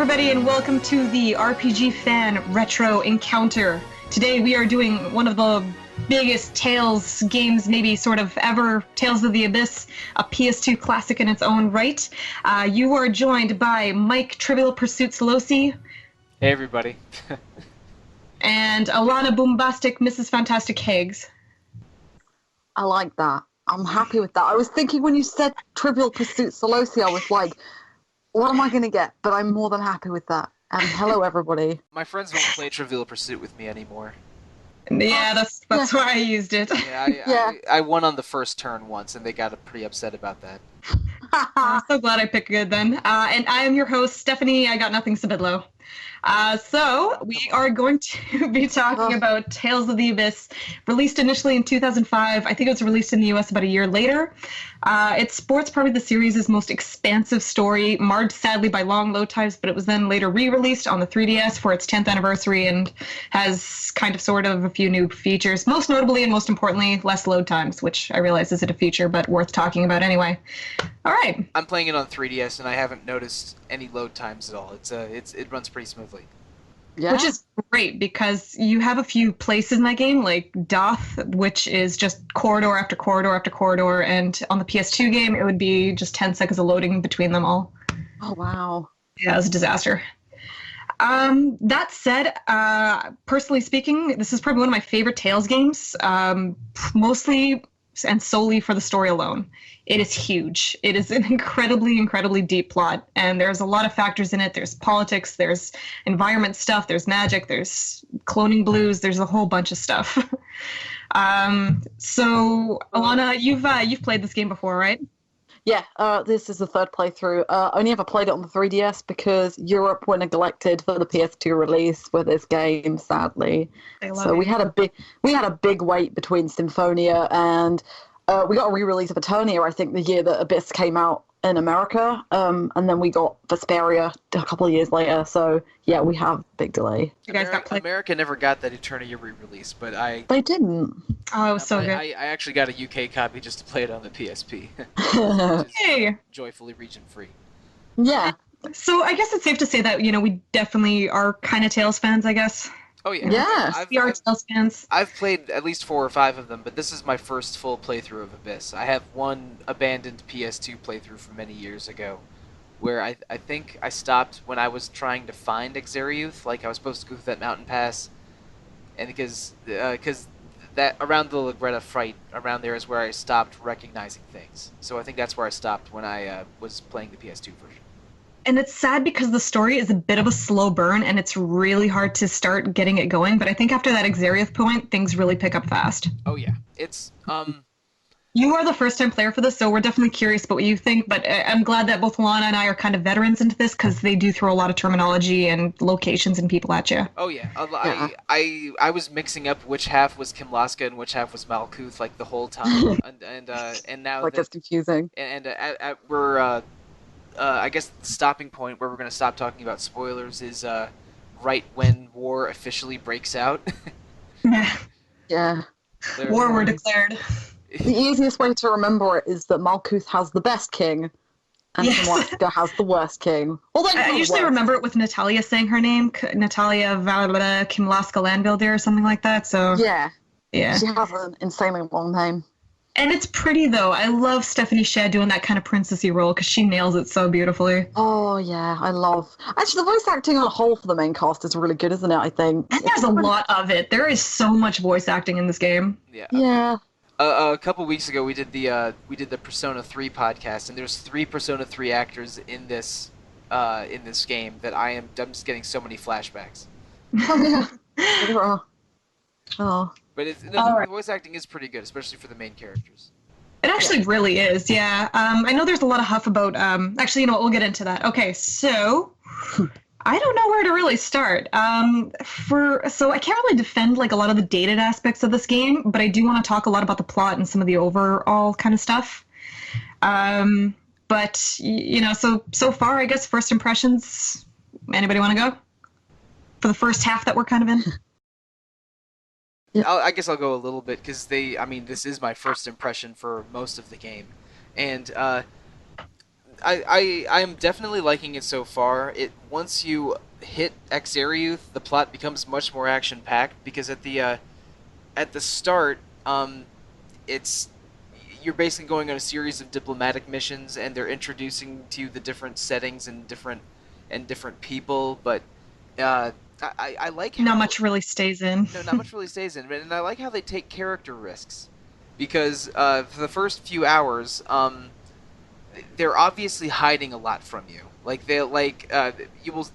everybody, and welcome to the RPG Fan Retro Encounter. Today we are doing one of the biggest Tales games maybe sort of ever, Tales of the Abyss, a PS2 classic in its own right. You are joined by Mike Trivial Pursuit Sollosi. Hey everybody. And Alana Boombastic Mrs. Fantastic Hagues. I like that. I'm happy with that. I was thinking when you said Trivial Pursuit Sollosi, I was like, what am I going to get? But I'm more than happy with that. And hello, everybody. My friends won't play Trivial Pursuit with me anymore. Yeah, that's why I used it. Yeah, I won on the first turn once, and they got pretty upset about that. I'm so glad I picked good then. And I am your host, Stephanie. I got nothing, Sybydlo. So we are going to be talking about Tales of the Abyss, released initially in 2005. I think it was released in the US about a year later. It sports probably the series' most expansive story, marred sadly by long load times, but it was then later re-released on the 3DS for its 10th anniversary and has kind of sort of a few new features, most notably and most importantly, less load times, which I realize isn't a feature, but worth talking about anyway. All right. I'm playing it on 3DS, and I haven't noticed any load times at all. It runs pretty smoothly. Yeah. Which is great because you have a few places in that game, like Doth, which is just corridor after corridor after corridor, and on the PS2 game, it would be just 10 seconds of loading between them all. Oh, wow. Yeah, it was a disaster. That said, personally speaking, this is probably one of my favorite Tales games, mostly and solely for the story alone. It is huge. It is an incredibly, incredibly deep plot, and there's a lot of factors in it. There's politics, there's environment stuff, there's magic, there's cloning blues, there's a whole bunch of stuff. So, Alana, you've played this game before, right? Yeah, this is the third playthrough. Only ever played it on the 3DS because Europe were neglected for the PS2 release with this game, sadly. So we had a big wait between Symphonia and we got a re-release of Eternia, I think, the year that Abyss came out in America, and then we got Vesperia a couple of years later. So yeah, we have a big delay. You guys got played? America never got that Eternia re-release, but They didn't. Oh, it was so good. I actually got a UK copy just to play it on the PSP. Hey! Joyfully region-free. Yeah. So I guess it's safe to say that, we definitely are kind of Tales fans, I guess. Oh yeah. Yeah. We are Tales fans. I've played at least 4 or 5 of them, but this is my first full playthrough of Abyss. I have one abandoned PS2 playthrough from many years ago, where I think I stopped when I was trying to find Exariuth, like I was supposed to go through that mountain pass, and because that around the Lagretta fight, around there is where I stopped recognizing things. So I think that's where I stopped when I was playing the PS2 version. And it's sad because the story is a bit of a slow burn, and it's really hard to start getting it going. But I think after that Exariuth point, things really pick up fast. Oh yeah, it's You are the first-time player for this, so we're definitely curious about what you think. But I'm glad that both Alana and I are kind of veterans into this because they do throw a lot of terminology and locations and people at you. Oh yeah, I was mixing up which half was Kimlaska and which half was Malkuth like the whole time, and now Like, it's confusing. we're I guess the stopping point where we're going to stop talking about spoilers is right when war officially breaks out. Yeah. War were declared. The easiest way to remember it is that Malkuth has the best king, and Kimlaska has the worst king. I usually remember it with Natalia saying her name, Natalia Valada Kimlaska Landbuilder or something like that. So yeah. She has an insanely long name. And it's pretty, though. I love Stephanie Sheh doing that kind of princessy role because she nails it so beautifully. Oh, yeah, I love... Actually, the voice acting on a whole for the main cast is really good, isn't it, I think? And there's a lot of it. There is so much voice acting in this game. Yeah. Yeah. A couple weeks ago, we did the Persona 3 podcast, and there's 3 Persona 3 actors in this game that I'm just getting so many flashbacks. Oh, yeah. Oh. But the voice acting is pretty good, especially for the main characters. It actually really is, yeah. I know there's a lot of huff about... actually, you know what? We'll get into that. Okay, so... I don't know where to really start. So I can't really defend like a lot of the dated aspects of this game, but I do want to talk a lot about the plot and some of the overall kind of stuff. But, so far, I guess, first impressions... Anybody want to go? For the first half that we're kind of in? I guess I'll go a little bit, because this is my first impression for most of the game. And I'm definitely liking it so far. Once you hit Exariuth, the plot becomes much more action packed because at the start, it's you're basically going on a series of diplomatic missions, and they're introducing to you the different settings and different people. But I like Not how much really stays in. no, not much really stays in, and I like how they take character risks because for the first few hours, they're obviously hiding a lot from you. Like you will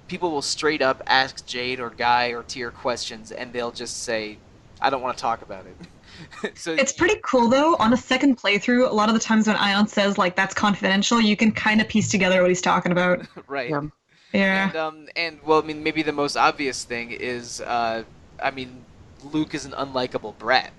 people will straight up ask Jade or Guy or Tyr questions, and they'll just say, "I don't want to talk about it." So It's pretty cool though. On a second playthrough, a lot of the times when Ion says like that's confidential, you can kind of piece together what he's talking about. right. Yeah. Yeah. And well, I mean, maybe the most obvious thing is, I mean, Luke is an unlikable brat,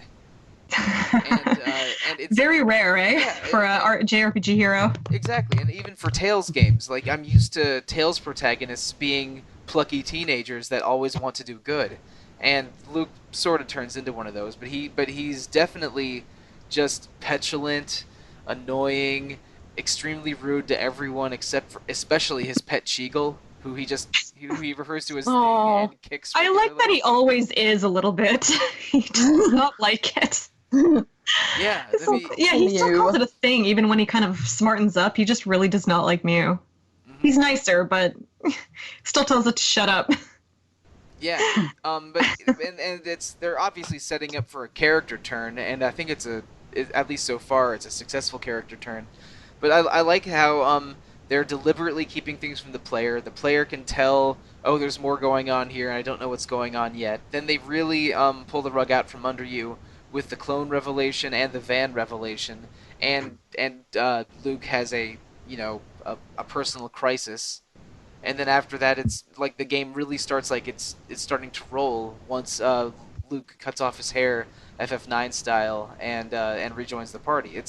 and it's Very rare, eh? yeah, For a JRPG hero. exactly, and even for Tales games, like I'm used to Tales protagonists being plucky teenagers that always want to do good, and Luke sort of turns into one of those, but he's definitely just petulant, annoying, extremely rude to everyone except for especially his pet Cheagle, who he refers to as thing Aw. and kicks. I like that he always is a little bit. He does not like it. Yeah, It's I so mean, cool. Yeah, he still Mew. calls it a thing, even when he kind of smartens up. He just really does not like Mew. He's nicer, but still tells it to shut up. yeah, but and they're obviously setting up for a character turn, and I think at least so far it's a successful character turn. But I like how they're deliberately keeping things from the player. The player can tell, oh, there's more going on here, and I don't know what's going on yet. Then they really pull the rug out from under you with the clone revelation and the van revelation, and Luke has a a personal crisis. And then after that, it's like the game really starts like it's starting to roll once Luke cuts off his hair, FF9 style, and rejoins the party.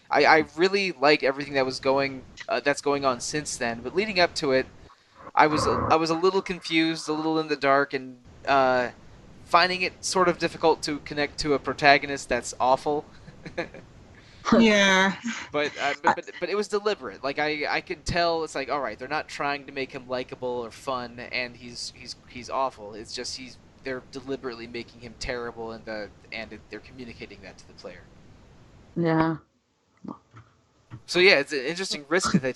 I really like everything that's going on since then. But leading up to it, I was a little confused, a little in the dark, and finding it sort of difficult to connect to a protagonist that's awful. Yeah. But it was deliberate. Like I could tell it's like, all right, they're not trying to make him likable or fun, and he's awful. It's just they're deliberately making him terrible, and they're communicating that to the player. Yeah. So yeah, it's an interesting risk that they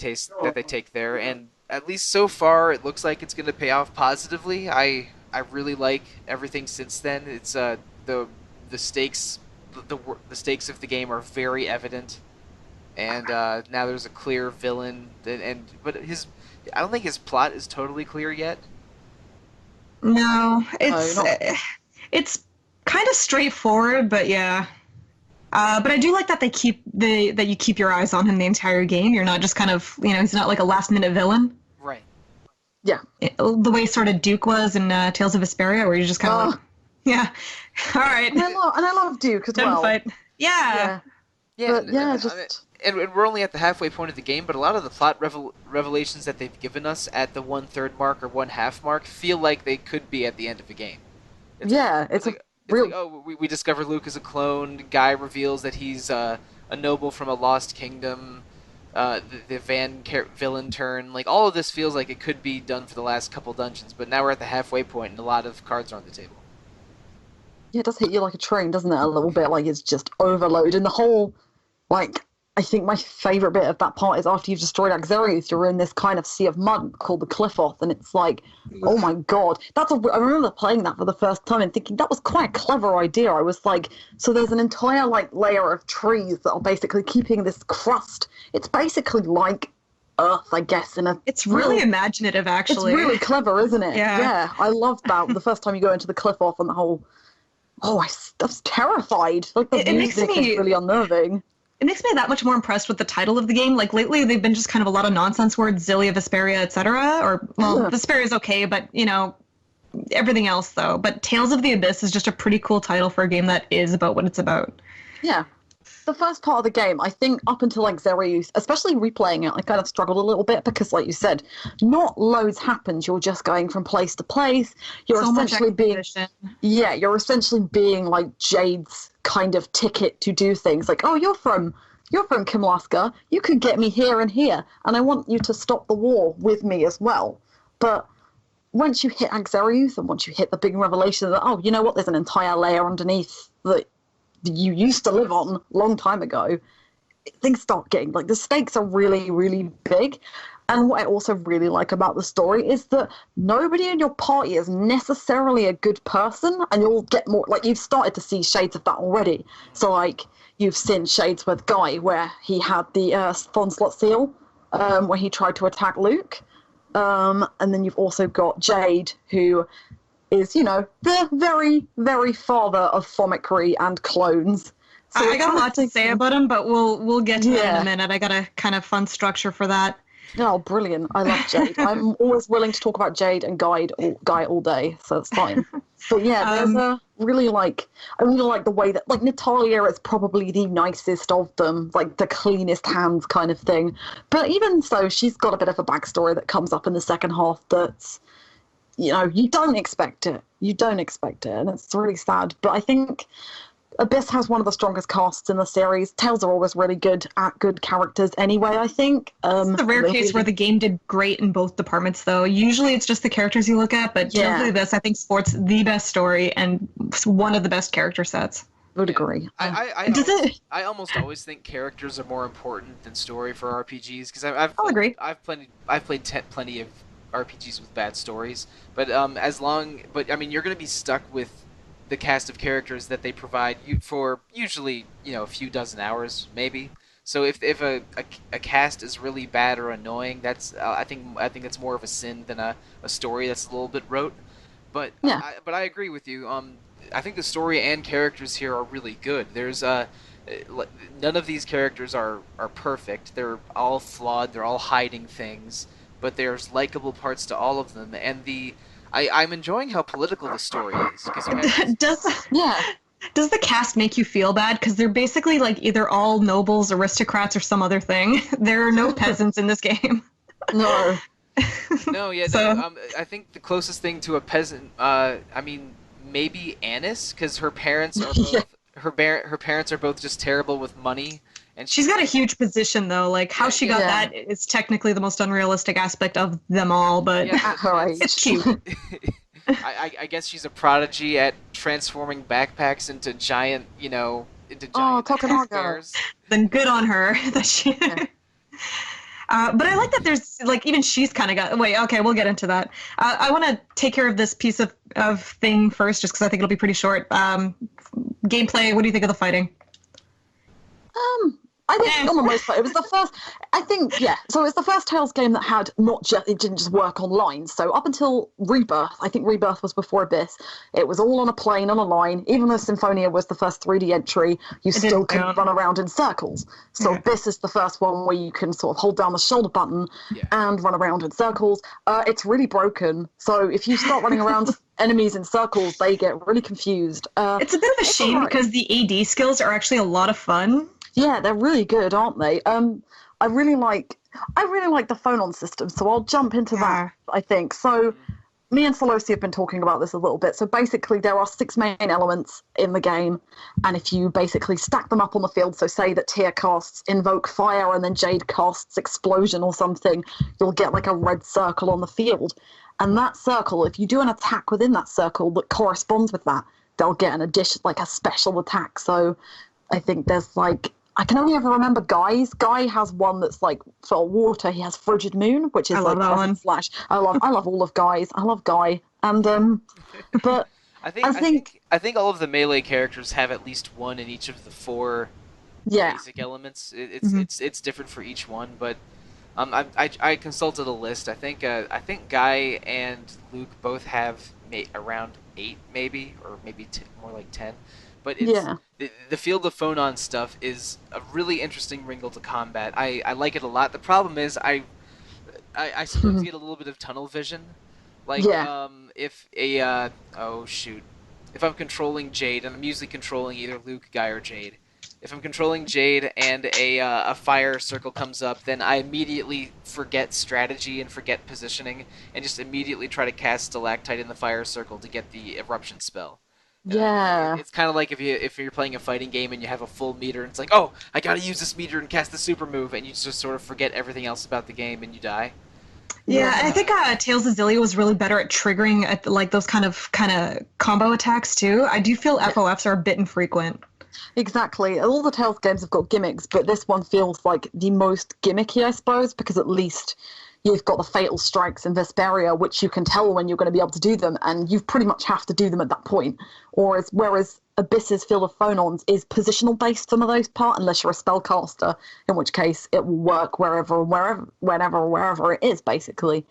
take there, and at least so far it looks like it's going to pay off positively. I really like everything since then. It's the stakes the stakes of the game are very evident, and now there's a clear villain. But I don't think his plot is totally clear yet. No, No. it's kind of straightforward, but yeah. But I do like that that you keep your eyes on him the entire game. You're not just kind of he's not like a last minute villain. Right. Yeah. The way sort of Duke was in Tales of Vesperia, where you're just kind of like, yeah, all right, And I love Duke as done well. fight. Yeah. But just and we're only at the halfway point of the game, but a lot of the plot revelations that they've given us at the 1/3 mark or 1/2 mark feel like they could be at the end of the game. it's It's real. like, oh, we discover Luke is a clone. Guy reveals that he's a noble from a lost kingdom. The villain turn, like all of this feels like it could be done for the last couple dungeons, but now we're at the halfway point and a lot of cards are on the table. Yeah, it does hit you like a train, doesn't it? A little bit, like it's just overload. And the whole, like, I think my favourite bit of that part is after you've destroyed Axarius, you're in this kind of sea of mud called the Cliffoth, and it's like, oh my god. I remember playing that for the first time and thinking that was quite a clever idea. I was like, so there's an entire, like, layer of trees that are basically keeping this crust. It's basically like Earth, I guess, It's really imaginative, actually. It's really clever, isn't it? Yeah. Yeah, I love that. The first time you go into the Cliffoth and the whole... Oh, I was terrified. Like, the music is really unnerving. It makes me that much more impressed with the title of the game. Like, lately, they've been just kind of a lot of nonsense words, Zillia, Vesperia, etc. Or, well, Vesperia's okay, but, everything else, though. But Tales of the Abyss is just a pretty cool title for a game that is about what it's about. Yeah. The first part of the game, I think up until like Xerius, especially replaying it, I kind of struggled a little bit because, like you said, not loads happens. You're just going from place to place. You're essentially being like Jade's kind of ticket to do things. Like, oh, you're from you're from Kimlaska. You could get me here and here, and I want you to stop the war with me as well. But once you hit Axarius and once you hit the big revelation that, oh, you know what, there's an entire layer underneath that you used to live on a long time ago, things start getting, like, the stakes are really, really big. And what I also really like about the story is that nobody in your party is necessarily a good person, and you'll get more, like, you've started to see shades of that already. So, like, you've seen shades with Guy, where he had the Thonslot seal, where he tried to attack Luke. And then you've also got Jade, who is, you know, the very, very father of thomicry and clones. So I got a lot to say about him, but we'll get to that in a minute. I got a kind of fun structure for that. Oh, brilliant. I love Jade. I'm always willing to talk about Jade and Guy all day, so it's fine. But yeah, there's I really like the way that, like, Natalia is probably the nicest of them, like the cleanest hands kind of thing. But even so, she's got a bit of a backstory that comes up in the second half that's, you know, you don't expect it. You don't expect it, and it's really sad. But I think Abyss has one of the strongest casts in the series. Tales are always really good at good characters anyway, I think. It's the rare case where the game did great in both departments, though. Usually it's just the characters you look at, but Tales of the Abyss, I think, sports the best story and one of the best character sets. Would agree. I almost always think characters are more important than story for RPGs, because I'll agree. I've played plenty of RPGs with bad stories, but I mean, you're going to be stuck with the cast of characters that they provide you for usually, you know, a few dozen hours maybe. So if a cast is really bad or annoying, that's I think it's more of a sin than a story that's a little bit rote. But yeah. I agree with you. I think the story and characters here are really good. There's none of these characters are perfect. They're all flawed. They're all hiding things, but there's likable parts to all of them, and I'm enjoying how political the story is. Does the cast make you feel bad? Because they're basically like either all nobles, aristocrats, or some other thing. There are no peasants in this game. No. No, yeah. So, I think the closest thing to a peasant, I mean, maybe Annis, because her parents are both her parents are both just terrible with money. And she's got a huge position, though. Like, how she got that is technically the most unrealistic aspect of them all, but it's cute. I guess she's a prodigy at transforming backpacks into giant, bears. Then good on her. That she. But I like that there's, like, even she's kind of got... Wait, okay, we'll get into that. I want to take care of this piece of thing first, just because I think it'll be pretty short. Gameplay, what do you think of the fighting? I think on the most part, it was the first. I think So it's the first Tales game that had it didn't just work online. So up until Rebirth, I think Rebirth was before Abyss. It was all on a plane on a line. Even though Symphonia was the first 3D entry, you still couldn't run around in circles. So Abyss is the first one where you can sort of hold down the shoulder button and run around in circles. It's really broken. So if you start running around enemies in circles, they get really confused. It's a bit of a shame because the AD skills are actually a lot of fun. Yeah, they're really good, aren't they? I really like the phone-on system, so I'll jump into that, I think. So me and Sollosi have been talking about this a little bit. So basically there are 6 main elements in the game, and if you basically stack them up on the field, so say that Tia casts Invoke Fire and then Jade casts Explosion or something, you'll get like a red circle on the field. And that circle, if you do an attack within that circle that corresponds with that, they'll get an addition, like a special attack. So I think there's like... I can only ever remember Guy's. Guy has one that's like for water. He has Frigid Moon, which is I love like that one. Flash. I love all of Guy's. I love Guy, and but I think all of the melee characters have at least one in each of the 4 basic elements. It's different for each one, but I consulted a list. I think Guy and Luke both have around 8 maybe, or maybe more like 10. But the field of phone-on stuff is a really interesting wrinkle to combat. I like it a lot. The problem is I sometimes get a little bit of tunnel vision. Like if I'm controlling Jade, and I'm usually controlling either Luke, Guy, or Jade. If I'm controlling Jade and a fire circle comes up, then I immediately forget strategy and forget positioning, and just immediately try to cast Stalactite in the fire circle to get the eruption spell. Yeah. It's kind of like if you're playing a fighting game and you have a full meter, and it's like, oh, I gotta use this meter and cast the super move, and you just sort of forget everything else about the game and you die. Yeah, and I Yeah. think Tales of Zillia was really better at triggering like those kind of combo attacks too. I do feel FOFs are a bit infrequent. Exactly. All the Tales games have got gimmicks, but this one feels like the most gimmicky, I suppose, because at least you've got the fatal strikes in Vesperia, which you can tell when you're going to be able to do them, and you pretty much have to do them at that point. Whereas Abyss's Field of Phonons is positional based for the most part, unless you're a spellcaster, in which case it will work wherever it is, basically.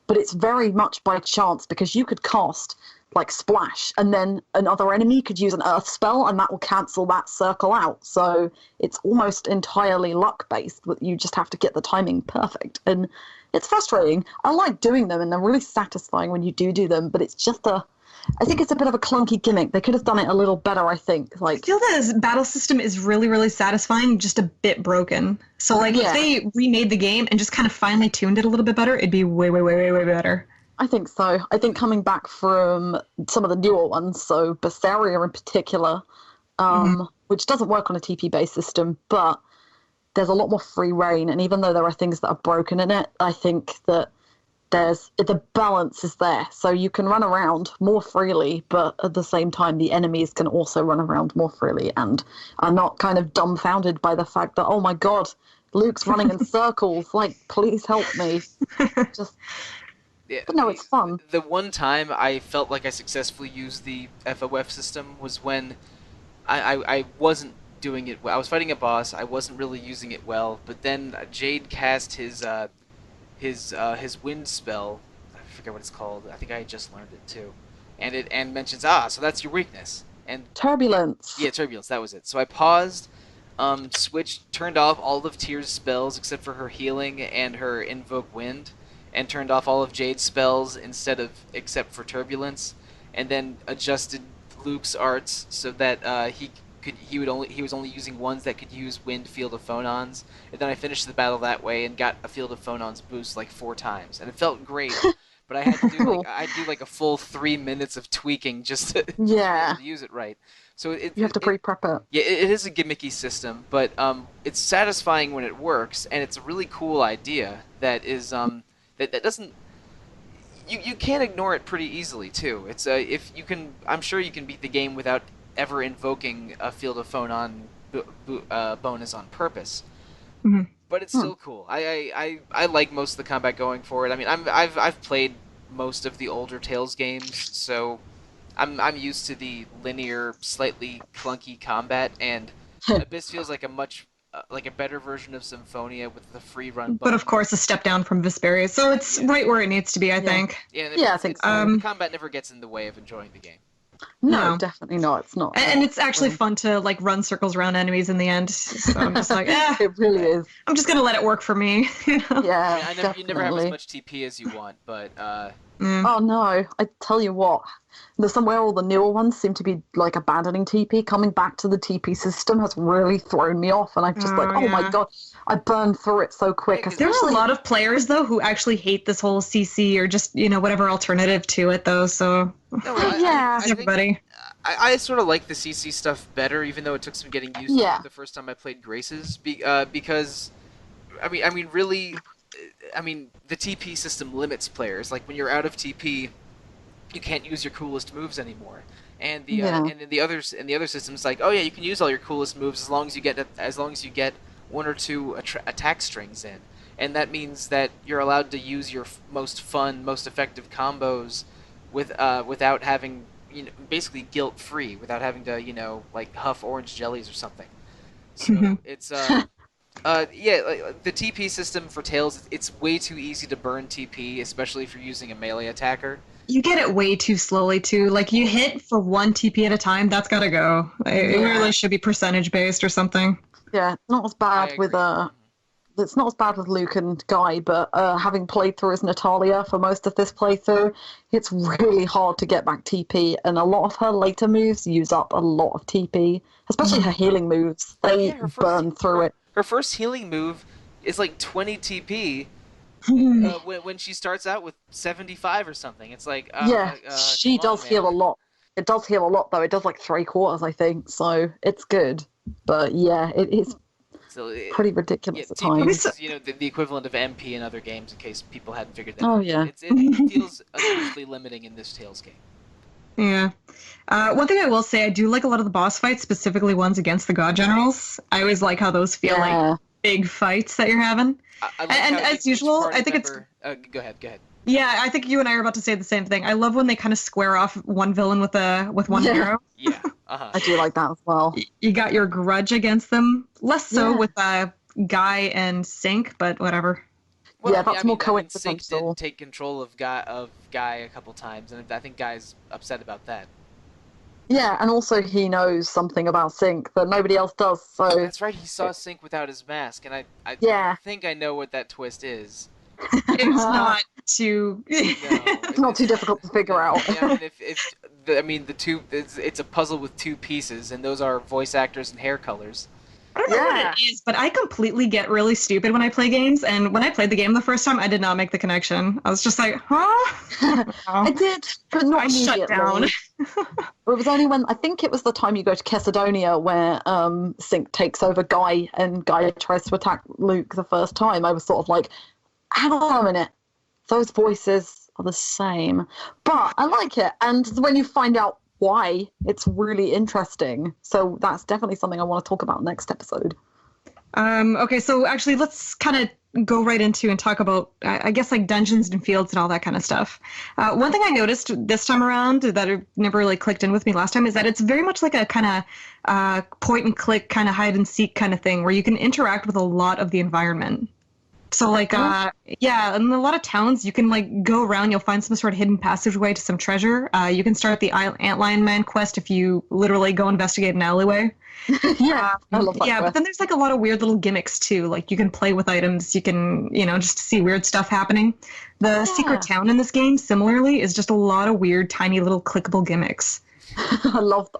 But it's very much by chance because you could cast like splash and then another enemy could use an earth spell and that will cancel that circle out, so it's almost entirely luck based. You just have to get the timing perfect, and it's frustrating. I like doing them and they're really satisfying when you do them, but it's just I think it's a bit of a clunky gimmick. They could have done it a little better, I think. I feel the battle system is really, really satisfying, just a bit broken. So like if they remade the game and just kind of finely tuned it a little bit better, it'd be way, way, way, way, way better. I think so. I think coming back from some of the newer ones, so Berseria in particular, which doesn't work on a TP-based system, but there's a lot more free reign, and even though there are things that are broken in it, I think that the balance is there. So you can run around more freely, but at the same time, the enemies can also run around more freely and are not kind of dumbfounded by the fact that, oh my god, Luke's running in circles. Like, please help me. Just... Yeah, But no, it's fun. The one time I felt like I successfully used the FOF system was when I wasn't doing it well. I was fighting a boss. I wasn't really using it well, but then Jade cast his wind spell. I forget what it's called. I think I had just learned it too, and mentions so that's your weakness. And Turbulence. yeah, turbulence. That was it. So I paused, switched, turned off all of Tyr's spells except for her healing and her invoke wind, and turned off all of Jade's spells except for turbulence, and then adjusted Luke's arts so that he was only using ones that could use wind field of phonons, and then I finished the battle that way and got a field of phonons boost like 4 times, and it felt great. But I had to do like a full 3 minutes of tweaking just to, to use it right. So you have to pre-prep it. Yeah, it is a gimmicky system, but it's satisfying when it works, and it's a really cool idea that is that doesn't. You can't ignore it pretty easily too. It's if you can, I'm sure you can beat the game without ever invoking a field of phonon bonus on purpose. Mm-hmm. But it's still cool. I like most of the combat going for it. I mean, I've played most of the older Tales games, so I'm used to the linear, slightly clunky combat, and Abyss feels like a much like a better version of Symphonia with the free run button. But of course, a step down from Vesperia, so it's right where it needs to be, I think. Yeah, I think so. The combat never gets in the way of enjoying the game. No, definitely not. It's not. And it's actually fun to like run circles around enemies in the end. So I'm just like, it really is. I'm just gonna let it work for me. You know? Yeah, I mean, you never have as much TP as you want, but. Oh no! I tell you what, there's somewhere all the newer ones seem to be like abandoning TP. Coming back to the TP system has really thrown me off, and I'm just my god, I burned through it so quick. There's a lot of players though who actually hate this whole CC or just whatever alternative to it though. So everybody. I sort of like the CC stuff better, even though it took some getting used to the first time I played Graces, because I mean really. I mean, the TP system limits players. Like when you're out of TP, you can't use your coolest moves anymore. And and in the other systems, like you can use all your coolest moves as long as you get 1 or 2 attack strings in, and that means that you're allowed to use your most fun, most effective combos without having basically guilt free, without having to like huff orange jellies or something. So it's the TP system for Tales, it's way too easy to burn TP, especially if you're using a melee attacker. You get it way too slowly, too. Like, you hit for 1 TP at a time, that's gotta go. It really should be percentage-based or something. Yeah, not as bad with it's not as bad with Luke and Guy, but having played through as Natalia for most of this playthrough, it's really hard to get back TP, and a lot of her later moves use up a lot of TP, especially her healing moves. They burn through it. Her first healing move is like 20 TP when she starts out with 75 or something. It's like she does heal a lot. It does heal a lot, though. It does like 3/4, I think, so it's good. But yeah, it is pretty ridiculous at times. Is, the equivalent of MP in other games, in case people hadn't figured that out. Oh, yeah. It feels unusually limiting in this Tales game. Yeah. One thing I will say, I do like a lot of the boss fights, specifically ones against the God Generals. I always like how those feel like big fights that you're having. And as usual, I think it's... Go ahead. Yeah, I think you and I are about to say the same thing. I love when they kind of square off one villain with one hero. Yeah, I do like that as well. You got your grudge against them. Less so with Guy and Sync, but whatever. Well, that's more coincidental. Sync did take control of Guy a couple times, and I think Guy's upset about that. Yeah, and also he knows something about Sync that nobody else does. So that's right. He saw Sync without his mask, and I think I know what that twist is. It's not too. It's not too difficult to figure out. Yeah, it's a puzzle with two pieces, and those are voice actors and hair colors. I don't know what it is, but I completely get really stupid when I play games, and when I played the game the first time, I did not make the connection. I was just like, huh? I did, but not immediately. Shut down. It was only when, I think it was the time you go to Chesedonia where Sync takes over Guy, and Guy tries to attack Luke the first time. I was sort of like, hang on a minute, those voices are the same. But I like it, and when you find out why, it's really interesting. So that's definitely something I want to talk about next episode. Okay, so actually let's kind of go right into and talk about, I guess, like dungeons and fields and all that kind of stuff. One thing I noticed this time around that it never really clicked in with me last time is that it's very much like a kind of point and click kind of hide and seek kind of thing where you can interact with a lot of the environment. So like, in a lot of towns, you can like go around, you'll find some sort of hidden passageway to some treasure. You can start the Antlion Man quest if you literally go investigate an alleyway. I love that quest. But then there's like a lot of weird little gimmicks too. Like you can play with items, you can, just see weird stuff happening. The secret town in this game, similarly, is just a lot of weird, tiny little clickable gimmicks. I love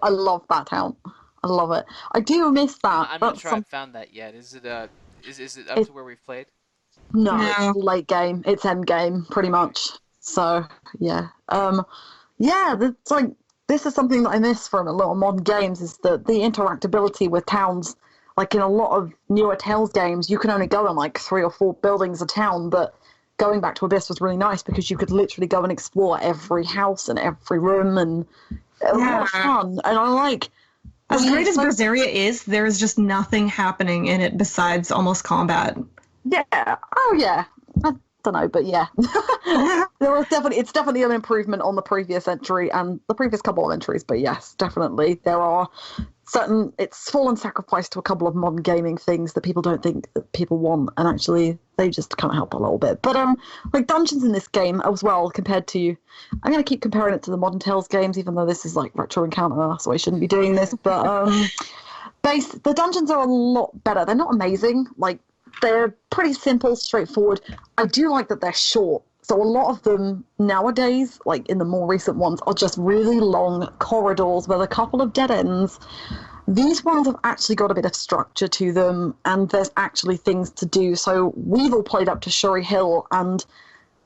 that town. I love it. I do miss that. I'm not sure I've found that yet. Is it up to where we've played? No, it's late game. It's end game, pretty much. So, yeah. It's like, this is something that I miss from a lot of modern games, is the interactability with towns. Like, in a lot of newer Tales games, you can only go in, like, 3 or 4 buildings a town, but going back to Abyss was really nice because you could literally go and explore every house and every room, and it was a lot of fun. And I like... As great as Berseria is, there's just nothing happening in it besides almost combat. Yeah. Oh, yeah. I don't know, but yeah. It's definitely an improvement on the previous entry and the previous couple of entries, but yes, definitely. There are it's fallen sacrifice to a couple of modern gaming things that people don't think that people want, and actually they just kind of help a little bit. But like dungeons in this game as well, compared to, I'm going to keep comparing it to the modern Tales games, even though this is like Retro Encounter, so I shouldn't be doing this, but the dungeons are a lot better. They're not amazing, like, they're pretty simple, straightforward. I do like that they're short. So a lot of them nowadays, like in the more recent ones, are just really long corridors with a couple of dead ends. These ones have actually got a bit of structure to them, and there's actually things to do. So we've all played up to Shuri Hill, and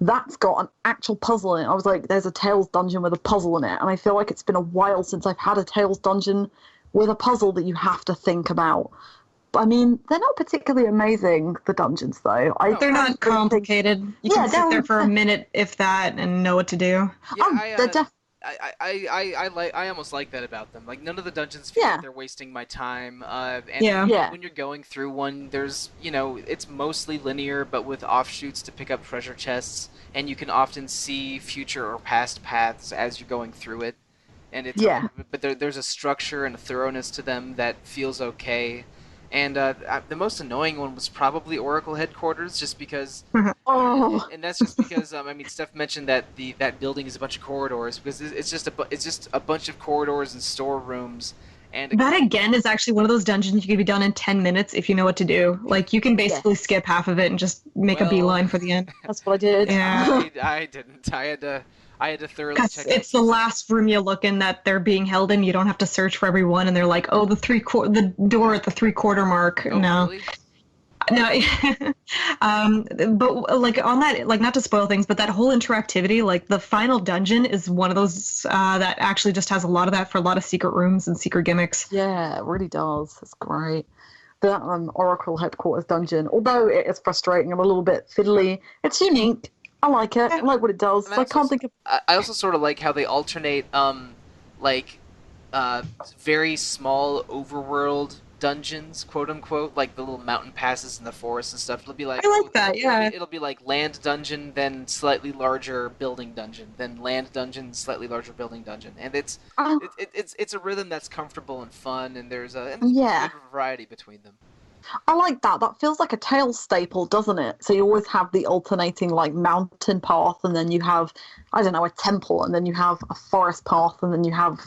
that's got an actual puzzle in it. I was like, there's a Tales dungeon with a puzzle in it, and I feel like it's been a while since I've had a Tales dungeon with a puzzle that you have to think about. I mean, they're not particularly amazing, the dungeons, though. They're not complicated. You can sit there for a minute, if that, and know what to do. Yeah, I almost like that about them. Like, none of the dungeons feel like they're wasting my time. When you're going through one, there's, it's mostly linear, but with offshoots to pick up treasure chests, and you can often see future or past paths as you're going through it. And but there's a structure and a thoroughness to them that feels okay. And the most annoying one was probably Oracle headquarters, just because. And that's just because Steph mentioned that that building is a bunch of corridors, because it's just a bunch of corridors and storerooms. And that again is actually one of those dungeons you can be done in 10 minutes if you know what to do. Like you can basically skip half of it and just make a beeline for the end. That's what I did. Yeah. I didn't. I had to thoroughly check out. It's the last room you look in that they're being held in. You don't have to search for every one, and they're like, oh, the door at the 3/4 mark. Oh, no. Really? No, but like on that, like not to spoil things, but that whole interactivity, like the final dungeon is one of those that actually just has a lot of that for a lot of secret rooms and secret gimmicks. Yeah, it really does. It's great. The Oracle headquarters dungeon, although it is frustrating and a little bit fiddly, it's unique. I like it. I like what it does. And I can't think of. I also sort of like how they alternate, like, very small overworld dungeons, quote unquote, like the little mountain passes in the forest and stuff. It'll be like I like that, yeah. It'll be like land dungeon, then slightly larger building dungeon, then land dungeon, slightly larger building dungeon, and Oh, it's a rhythm that's comfortable and fun, and there's a yeah, good variety between them. I like that. That feels like a Tales staple, doesn't it? So you always have the alternating like mountain path, and then you have, I don't know, a temple, and then you have a forest path, and then you have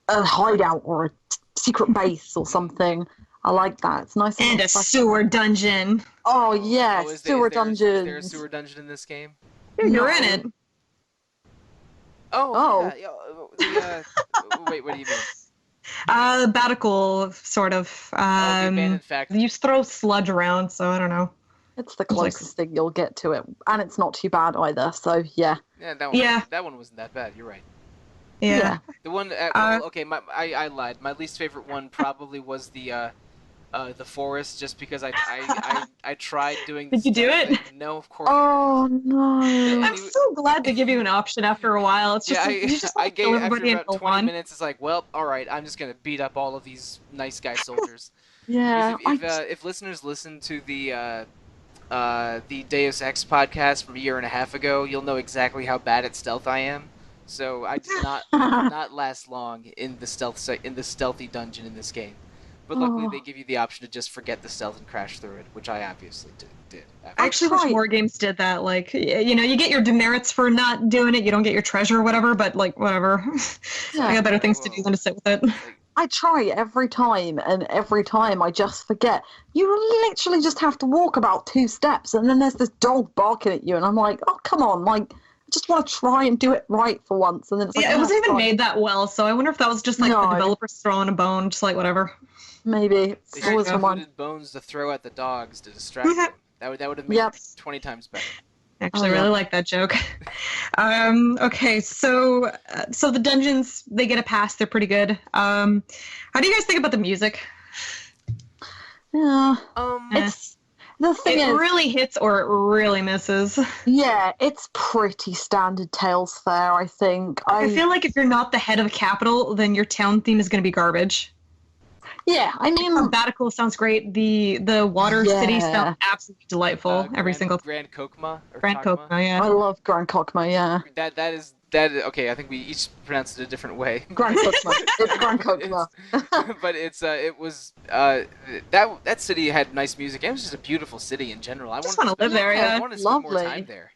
a hideout or a secret base or something. I like that. It's nice And a fresh. sewer dungeon. Oh yeah, Is sewer is there a dungeons. sewer dungeon in this game? You're No. in it. Oh. Wait, what do you mean? Batical, sort of. The abandoned factory. You throw sludge around, so I don't know. It's the closest thing you'll get to it, and it's not too bad either. So yeah. Yeah, that one wasn't that bad. You're right. Yeah. The one, okay, I lied. My least favorite one probably was the forest, just because I tried doing. Did you do it? No, of course. Oh no. I'm so glad they give you an option after a while. It's just Yeah, you just I want to gave kill after everybody in about 20 one. minutes. It's like, well, all right, I'm just gonna beat up all of these nice guy soldiers. Yeah. If listeners listen to the Deus Ex podcast from a year and a half ago, you'll know exactly how bad at stealth I am. So I did not last long in the stealthy dungeon in this game. But luckily, they give you the option to just forget the stealth and crash through it, which I obviously did. I actually wish more games did that. Like, you know, you get your demerits for not doing it. You don't get your treasure or whatever, but, like, whatever. Yeah. I got better things to do than to sit with it. I try every time, and every time I just forget. You literally just have to walk about 2 steps, and then there's this dog barking at you, and I'm like, oh, come on, like, I just want to try and do it right for once. And then it's like, Yeah, it wasn't even made that well, so I wonder if that was just, like, the developers throwing a bone, just like, whatever. Maybe. They should have included bones to throw at the dogs to distract them. That would have made it 20 times better. Actually, really like that joke. Okay, so the dungeons, they get a pass. They're pretty good. How do you guys think about the music? Yeah. It's the thing it is, really hits or it really misses. Yeah, it's pretty standard Tales fare, I think. I feel like if you're not the head of a capital, then your town theme is going to be garbage. Yeah, I mean, Sabbatical sounds great. The water city sounds absolutely delightful. Every single Grand Kokma. Grand Kokma, yeah. I love Grand Kokma, yeah. That is okay. I think we each pronounced it a different way. Grand Kokma. It's Grand Kokma. But it was that city had nice music. It was just a beautiful city in general. I just want to live there. Yeah, I want to spend more time there.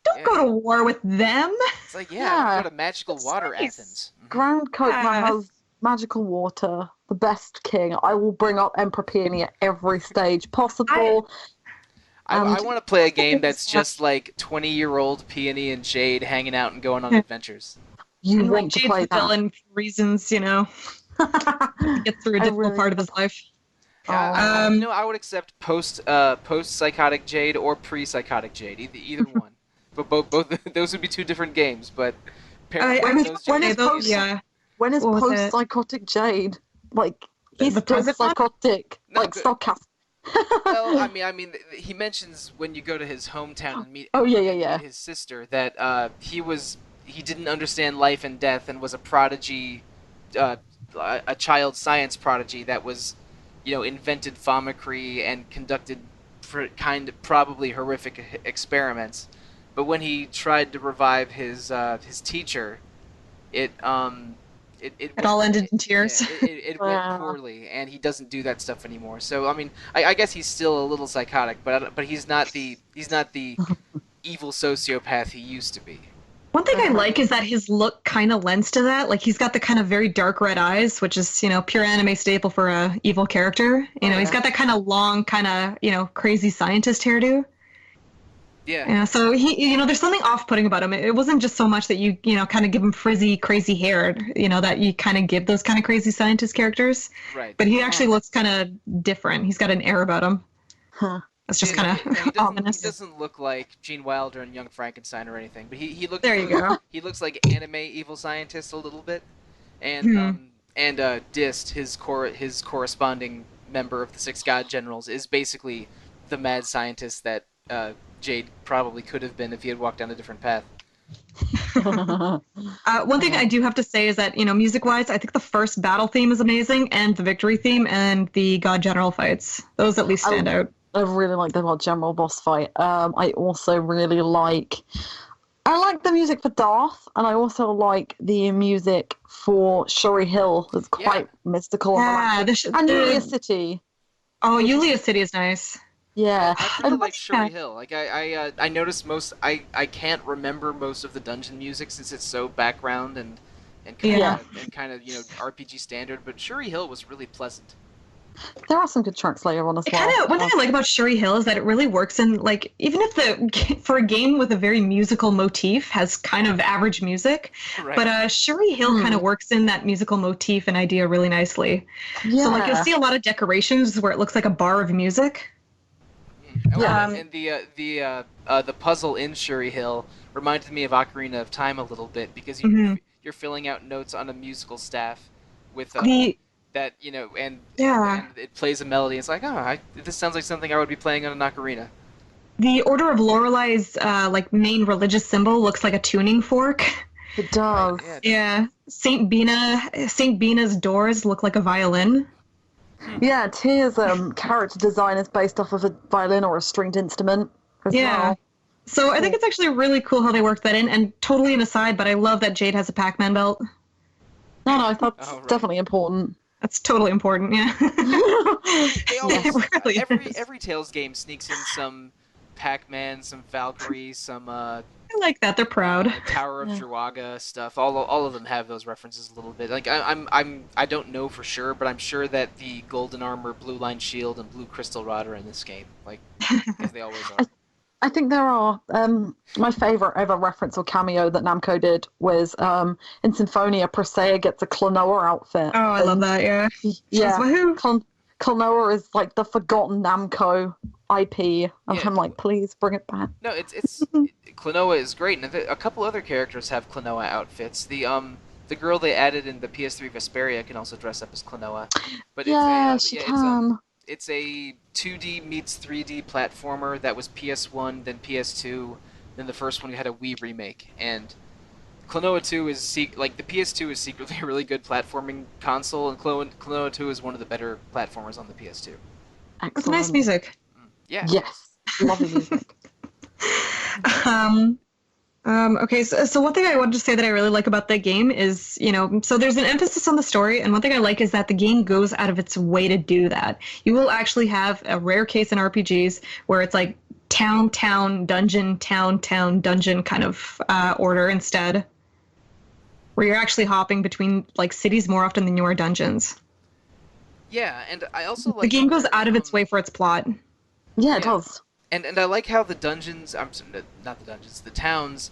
Don't go to war with them. It's like I go to magical water Athens. Grand Kokma has magical water. The best king. I will bring up Emperor Peony at every stage possible. I want to play a game that's just like 20-year-old Peony and Jade hanging out and going on adventures. You and, want like, to Jade's play the villain for reasons, you know, to get through a difficult part of his life. I would accept post psychotic Jade or pre-psychotic Jade, either one. But both those would be 2 different games. But when is post psychotic Jade? Like, he's still psychotic. Like, sarcastic. Well, I mean, he mentions when you go to his hometown and meet his sister that he didn't understand life and death and was a prodigy, a child science prodigy that was, invented Thaumacrine and conducted probably horrific experiments. But when he tried to revive his teacher, it all ended in tears. It went poorly, and he doesn't do that stuff anymore. So I mean, I guess he's still a little psychotic, but he's not the evil sociopath he used to be. One thing I like is that his look kind of lends to that. Like, he's got the kind of very dark red eyes, which is, pure anime staple for a evil character. He's got that kind of long, kind of, crazy scientist hairdo. Yeah. So he, there's something off-putting about him. It wasn't just so much that you kind of give him frizzy, crazy hair, that you kind of give those kind of crazy scientist characters. Right. But he actually looks kind of different. He's got an air about him. That's just kind of ominous. He doesn't look like Gene Wilder and Young Frankenstein or anything, but he looks. There you go. He looks like anime evil scientist a little bit, and Dist, his corresponding member of the Six God Generals, is basically the mad scientist that Jade probably could have been if he had walked down a different path. One thing I do have to say is that, music-wise, I think the first battle theme is amazing, and the victory theme and the God General fights. Those at least stand out. I really like the God General boss fight. I also really like... I like the music for Darth, and I also like the music for Shuri Hill. It's quite mystical. Yeah, and Yulia City. Oh, Yulia City is nice. Yeah. I really like Shuri Hill. Like I noticed I can't remember most of the dungeon music since it's so background and kind of RPG standard, but Shuri Hill was really pleasant. There are some good tracks later on as well. One thing I like about Shuri Hill is that it really works in, like, even if for a game with a very musical motif has kind of average music, right. But Shuri Hill kind of works in that musical motif and idea really nicely. Yeah. So, like, you'll see a lot of decorations where it looks like a bar of music. And the puzzle in Shuri Hill reminded me of Ocarina of Time a little bit, because you're filling out notes on a musical staff with that, and it plays a melody. It's like, this sounds like something I would be playing on an ocarina. The Order of Lorelei's main religious symbol looks like a tuning fork. It does. Right, yeah. Saint Bina's doors look like a violin. Yeah, Tyr's character design is based off of a violin or a stringed instrument as well. So I think it's actually really cool how they worked that in, and totally an aside, but I love that Jade has a Pac-Man belt. No, that's definitely important. That's totally important, yeah. They always, really every Tales game sneaks in some Pac-Man, some Valkyrie, some I like that. They're proud. Tower of Jirwaga stuff. All of them have those references a little bit. Like I don't know for sure, but I'm sure that the Golden Armor, Blue Line Shield, and Blue Crystal Rod are in this game. Like, as they always are. I think there are. My favorite ever reference or cameo that Namco did was in Symphonia, Presea gets a Klonoa outfit. Oh, I love that, yeah. Yeah. Klonoa is like the forgotten Namco IP. And I'm like, please bring it back. No, it's Klonoa is great, and a couple other characters have Klonoa outfits. The girl they added in the PS3 Vesperia can also dress up as Klonoa. But she can. It's a 2D meets 3D platformer that was PS1, then PS2, then the first one had a Wii remake. And Klonoa 2 is the PS2 is secretly a really good platforming console, and Klonoa 2 is one of the better platformers on the PS2. Excellent. It's nice music. Yeah. Yes. Lovely music. Okay, so one thing I wanted to say that I really like about the game is, so there's an emphasis on the story, and one thing I like is that the game goes out of its way to do that. You will actually have a rare case in RPGs where it's like town, dungeon, town, dungeon kind of order instead, where you're actually hopping between like cities more often than you are dungeons. Yeah, and I also like... The game goes out of its way for its plot. Yeah, it does. And I like how the dungeons, not the dungeons, the towns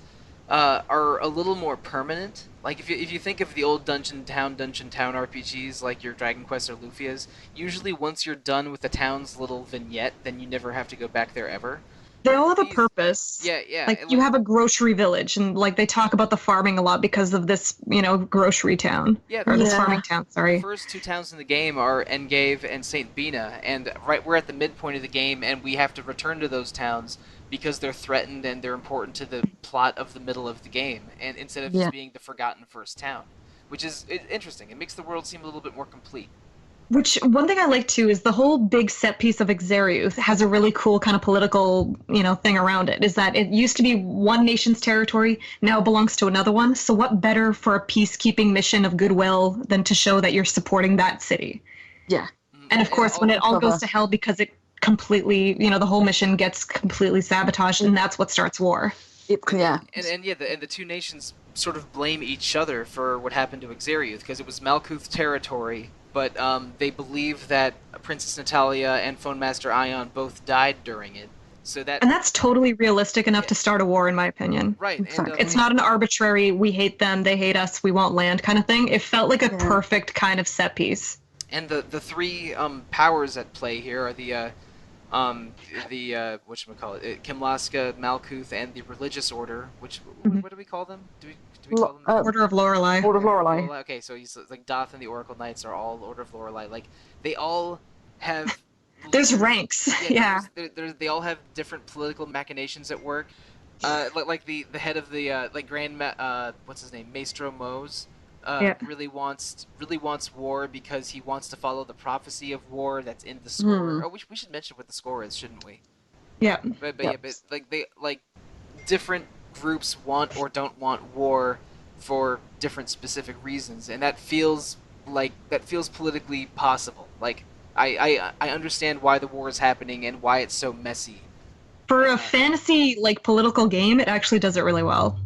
are a little more permanent. Like if you think of the old dungeon town RPGs like your Dragon Quest or Lufia's, usually once you're done with the town's little vignette, then you never have to go back there ever. They all have a purpose. Yeah. Like you have a grocery village, and like they talk about the farming a lot because of this, grocery town. Yeah, or this farming town. Sorry. The first two towns in the game are Engave and Saint Bina, and we're at the midpoint of the game, and we have to return to those towns because they're threatened and they're important to the plot of the middle of the game, and instead of just being the forgotten first town, which is interesting. It makes the world seem a little bit more complete. Which, one thing I like, too, is the whole big set piece of Xeriuth has a really cool kind of political, thing around it, is that it used to be one nation's territory, now it belongs to another one, so what better for a peacekeeping mission of goodwill than to show that you're supporting that city? Yeah. And, of course, when it all goes to hell because it completely, the whole mission gets completely sabotaged, and that's what starts war. Yeah. And the two nations sort of blame each other for what happened to Xeriuth, because it was Malkuth territory, but they believe that Princess Natalia and Phone Master Ion both died during it. And that's totally realistic enough to start a war, in my opinion. Right. And, it's not an arbitrary, we hate them, they hate us, we won't land kind of thing. It felt like a perfect kind of set piece. And the three powers at play here are The whatchamacallit, Kimlaska, Malkuth, and the religious order. Which Mhm. what do we call them? Do we call them? Order of Lorelei. Order of Lorelei. Okay, so he's like Doth and the Oracle Knights are all Order of Lorelei. Like they all have. There's ranks. Yeah. They all have different political machinations at work. Like the head of the like what's his name, Maestro Mose. Really wants war because he wants to follow the prophecy of war that's in the score. Oh, we should mention what the score is, shouldn't we? Yeah. But like different groups want or don't want war for different specific reasons, and that feels politically possible. Like I understand why the war is happening and why it's so messy. For a fantasy like political game, it actually does it really well.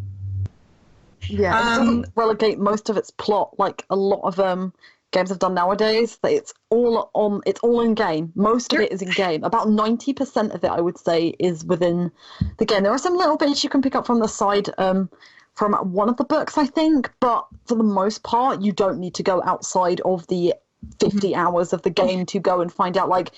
Yeah, it doesn't relegate most of its plot like a lot of games have done nowadays. It's all in game. Most of it is in game. About 90% of it, I would say, is within the game. There are some little bits you can pick up from the side from one of the books, I think, but for the most part, you don't need to go outside of the 50 hours of the game to go and find out. Like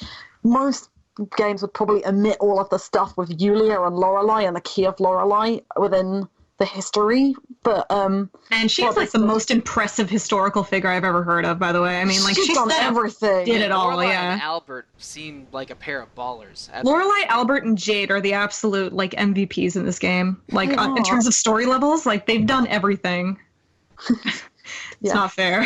most games would probably omit all of the stuff with Yulia and Lorelei and the key of Lorelei within the history, but and she's like the most impressive historical figure I've ever heard of, by the way. I mean, like she's done everything. Did it all, Lorelei yeah. and Albert seem like a pair of ballers. Lorelei, Albert, and Jade are the absolute like MVPs in this game. Like in terms of story levels, like they've done everything. It's not fair.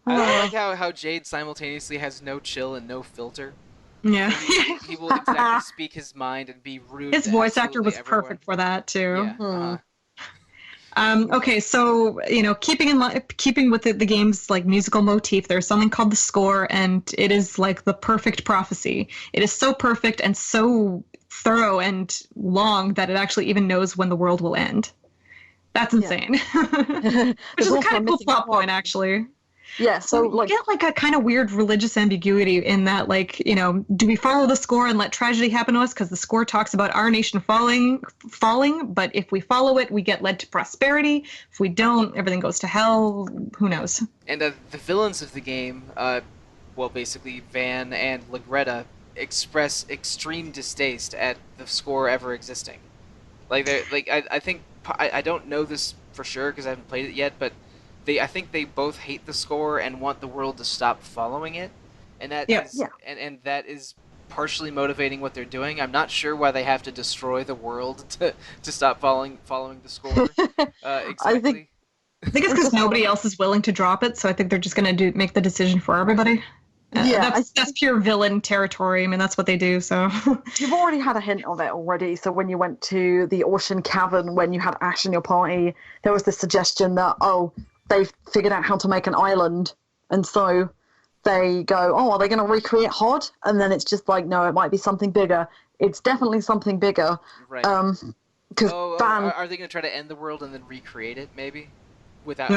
I like how Jade simultaneously has no chill and no filter. Yeah. He will exactly speak his mind and be rude. His voice actor was perfect for that too. Yeah. Okay, so keeping with the game's like musical motif, there's something called the score, and it is like the perfect prophecy. It is so perfect and so thorough and long that it actually even knows when the world will end. That's insane. Which is a kind of cool plot point, actually. Yeah, so you get like a kind of weird religious ambiguity in that, like, do we follow the score and let tragedy happen to us because the score talks about our nation falling, but if we follow it, we get led to prosperity. If we don't, everything goes to hell. Who knows? And the villains of the game, basically Van and Legretta, express extreme distaste at the score ever existing. Like, I think I don't know this for sure because I haven't played it yet, but I think they both hate the score and want the world to stop following it, and that and that is partially motivating what they're doing. I'm not sure why they have to destroy the world to stop following the score. Exactly. I think it's because nobody else is willing to drop it, so I think they're just going to make the decision for everybody. That's pure villain territory. I mean, that's what they do. So you've already had a hint of it already. So when you went to the Ocean Cavern, when you had Ash in your party, there was this suggestion that they've figured out how to make an island, and so they go, are they going to recreate Hod? And then it's just like, no, it might be something bigger. It's definitely something bigger. Right. Because are they going to try to end the world and then recreate it, maybe? Without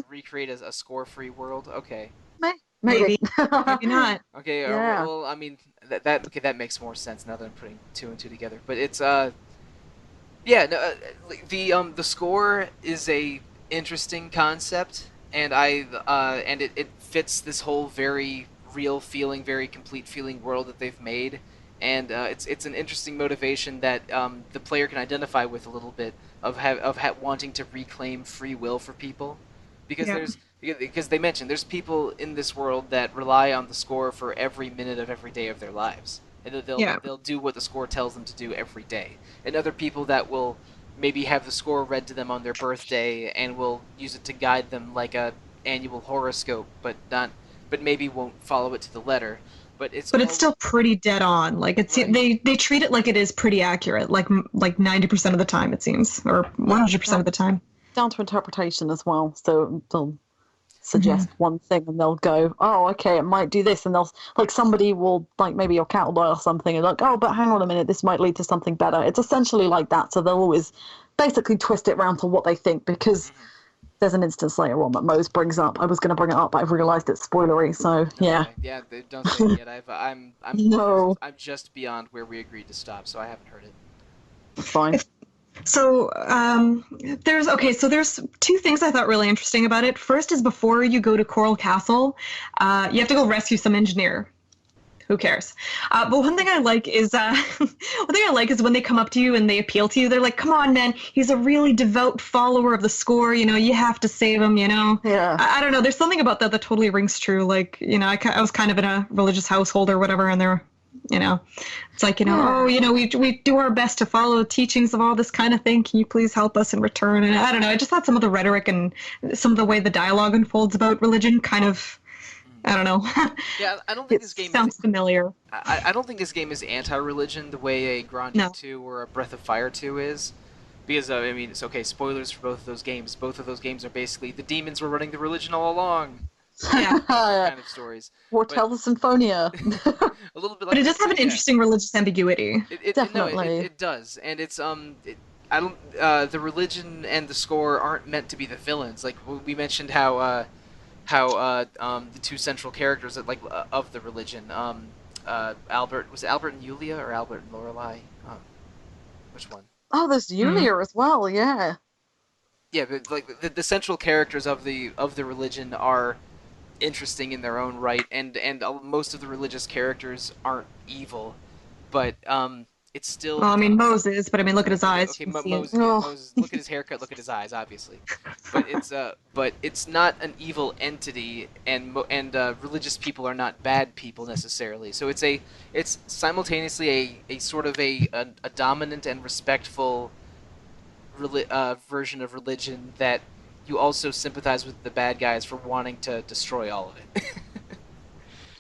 recreate a score-free world? Okay. Maybe. Maybe not. Okay, well, I mean, that makes more sense now that I'm putting two and two together. But it's, the score is a interesting concept, and it fits this whole very real feeling, very complete feeling world that they've made, and it's an interesting motivation that the player can identify with a little bit of wanting to reclaim free will for people, because because they mentioned there's people in this world that rely on the score for every minute of every day of their lives, and they'll do what the score tells them to do every day, and other people that will maybe have the score read to them on their birthday and will use it to guide them like a annual horoscope, but maybe won't follow it to the letter. But it's still pretty dead on. Like it's they treat it like it is pretty accurate, like 90% of the time it seems, or 100% of the time. Down to interpretation as well. So they'll suggest one thing and they'll go, okay, it might do this, and they'll somebody will maybe your cat will die or something, and but hang on a minute, this might lead to something better. It's essentially like that. So they'll always basically twist it around to what they think, because there's an instance later on that Mose brings up. I was going to bring it up, but I've realised it's spoilery. So yeah. Okay. Yeah, they don't say it yet. I'm just beyond where we agreed to stop, so I haven't heard it. It's fine. So there's two things I thought really interesting about it. First is before you go to Coral Castle, you have to go rescue some engineer who cares? But one thing I like is when they come up to you and they appeal to you. They're like, "Come on, man! He's a really devout follower of the score. You know, you have to save him. You know." Yeah. I don't know. There's something about that totally rings true. Like, you know, I was kind of in a religious household or whatever, and they're, you know, it's like, you know, oh, you know, we do our best to follow the teachings of all this kind of thing. Can you please help us in return? And I don't know. I just thought some of the rhetoric and some of the way the dialogue unfolds about religion kind of, I don't know. Yeah, I don't think this game sounds familiar. I don't think this game is anti-religion the way a Grandia 2 or a Breath of Fire 2 is. Because, I mean, it's okay, spoilers for both of those games. Both of those games are basically, the demons were running the religion all along. Yeah. Kind of stories. Or tell the Symphonia. A little bit like But it does have an interesting religious ambiguity. Definitely. No, it does. And it's, the religion and the score aren't meant to be the villains. Like, we mentioned how the two central characters of the religion, Albert, was it Albert and Yulia or Albert and Lorelei? Which one? Oh, there's Yulia as well, yeah. Yeah, but like the central characters of the religion are interesting in their own right, and most of the religious characters aren't evil, but it's still. Well, I mean, Moses, but I mean, look at his eyes. Okay, Moses. Look at his haircut. Look at his eyes, obviously. But it's not an evil entity, and religious people are not bad people necessarily. So it's simultaneously a sort of a dominant and respectful version of religion that you also sympathize with the bad guys for wanting to destroy all of it.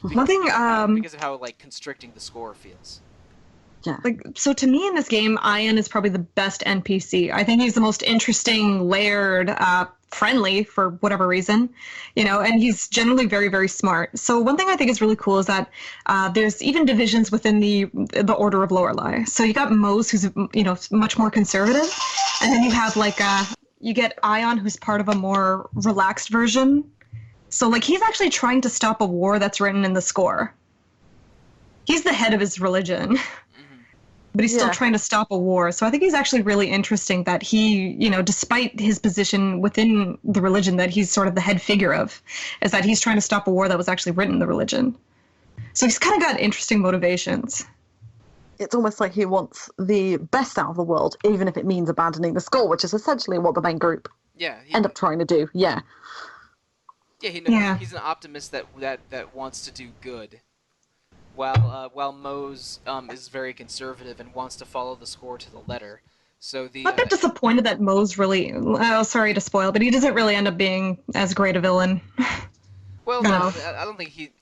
because of how like constricting the score feels. Yeah. Like, so to me in this game, Ian is probably the best NPC. I think he's the most interesting, layered, friendly for whatever reason, you know, and he's generally very, very smart. So one thing I think is really cool is that there's even divisions within the Order of Lorelei. So you got Mose, who's, you know, much more conservative, and then you have like you get Ion, who's part of a more relaxed version. So like he's actually trying to stop a war that's written in the score. He's the head of his religion. But he's still trying to stop a war. So I think he's actually really interesting that he, you know, despite his position within the religion that he's sort of the head figure of, is that he's trying to stop a war that was actually written in the religion. So he's kind of got interesting motivations. It's almost like he wants the best out of the world, even if it means abandoning the score, which is essentially what the main group end up trying to do. Yeah. Yeah, he's an optimist that wants to do good. While Mose is very conservative and wants to follow the score to the letter. So I'm a bit disappointed that Mose really, sorry to spoil, but he doesn't really end up being as great a villain. Well, no, I don't think he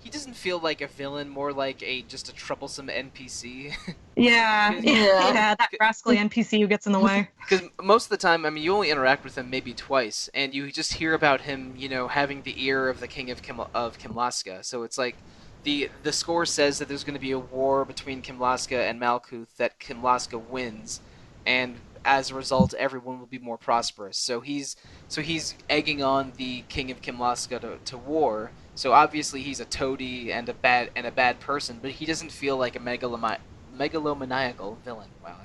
doesn't feel like a villain, more like just a troublesome NPC. Yeah, that rascally NPC who gets in the way. Because most of the time, I mean, you only interact with him maybe twice, and you just hear about him, you know, having the ear of the king of Kimlaska. So it's like, the score says that there's going to be a war between Kimlaska and Malkuth, that Kimlaska wins, and as a result, everyone will be more prosperous. So he's egging on the king of Kimlaska to war. So obviously he's a toady and a bad person, but he doesn't feel like a megalomaniacal villain. Wow,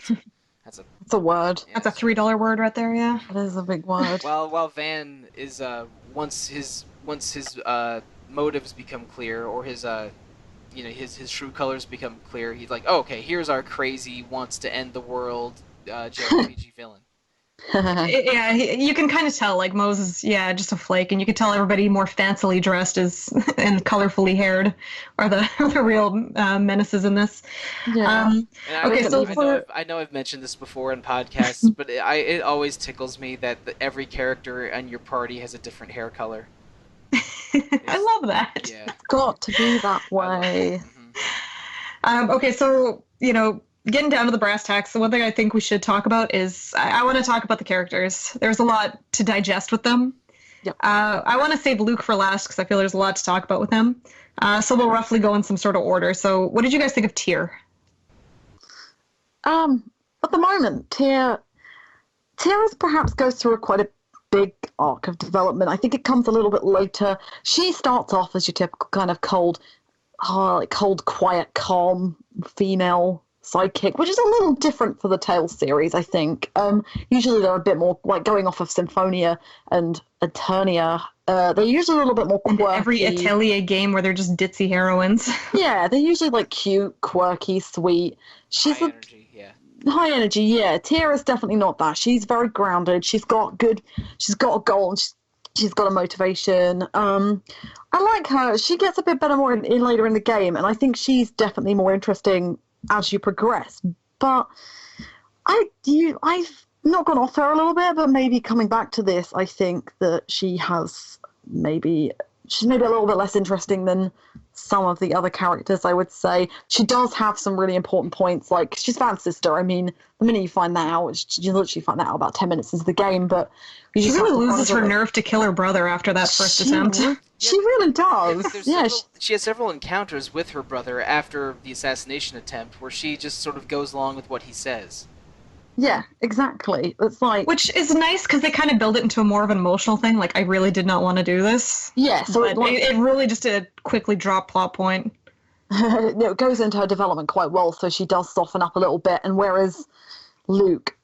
that's a word. Yeah, that's a $3 word right there. Yeah, that is a big word. While Van is once his motives become clear, or his his true colors become clear, he's like, oh, okay, here's our crazy wants to end the world JRPG villain. Yeah, you can kind of tell like Moses, just a flake, and you can tell everybody more fancily dressed and colorfully haired are the real menaces in this. Yeah. I know I've mentioned this before in podcasts, but it always tickles me that every character in your party has a different hair color. I love that. Yeah. It's got to be that way. Okay, so, you know, getting down to the brass tacks, the one thing I think we should talk about is I want to talk about the characters. There's a lot to digest with them. Yep. I want to save Luke for last because I feel there's a lot to talk about with him. So we'll roughly go in some sort of order. So what did you guys think of Tyr? At the moment, Tyr perhaps goes through quite a big arc of development. I think it comes a little bit later. She starts off as your typical kind of cold, quiet, calm female sidekick, which is a little different for the Tales series, I think. Usually they're a bit more, like going off of Symphonia and Eternia, they're usually a little bit more quirky. And every Atelier game where they're just ditzy heroines. Yeah, they're usually like cute, quirky, sweet. She's High energy, yeah. High energy, yeah. Tiara's definitely not that. She's very grounded. She's got a goal, and she's got a motivation. I like her. She gets a bit better more in later in the game, and I think she's definitely more interesting as you progress. But I've not gone off her a little bit, but maybe coming back to this, I think that she's maybe a little bit less interesting than some of the other characters, I would say. She does have some really important points, like she's Van's sister. I mean, the minute you find that out, you literally find that out about 10 minutes into the game, but she really loses her nerve to kill her brother after that first attempt. She really does. She has several encounters with her brother after the assassination attempt where she just sort of goes along with what he says. Yeah, exactly. It's like, which is nice because they kind of build it into a more of an emotional thing. Like, I really did not want to do this. Yeah, so it really just a quickly drop plot point. It goes into her development quite well, so she does soften up a little bit. And whereas Luke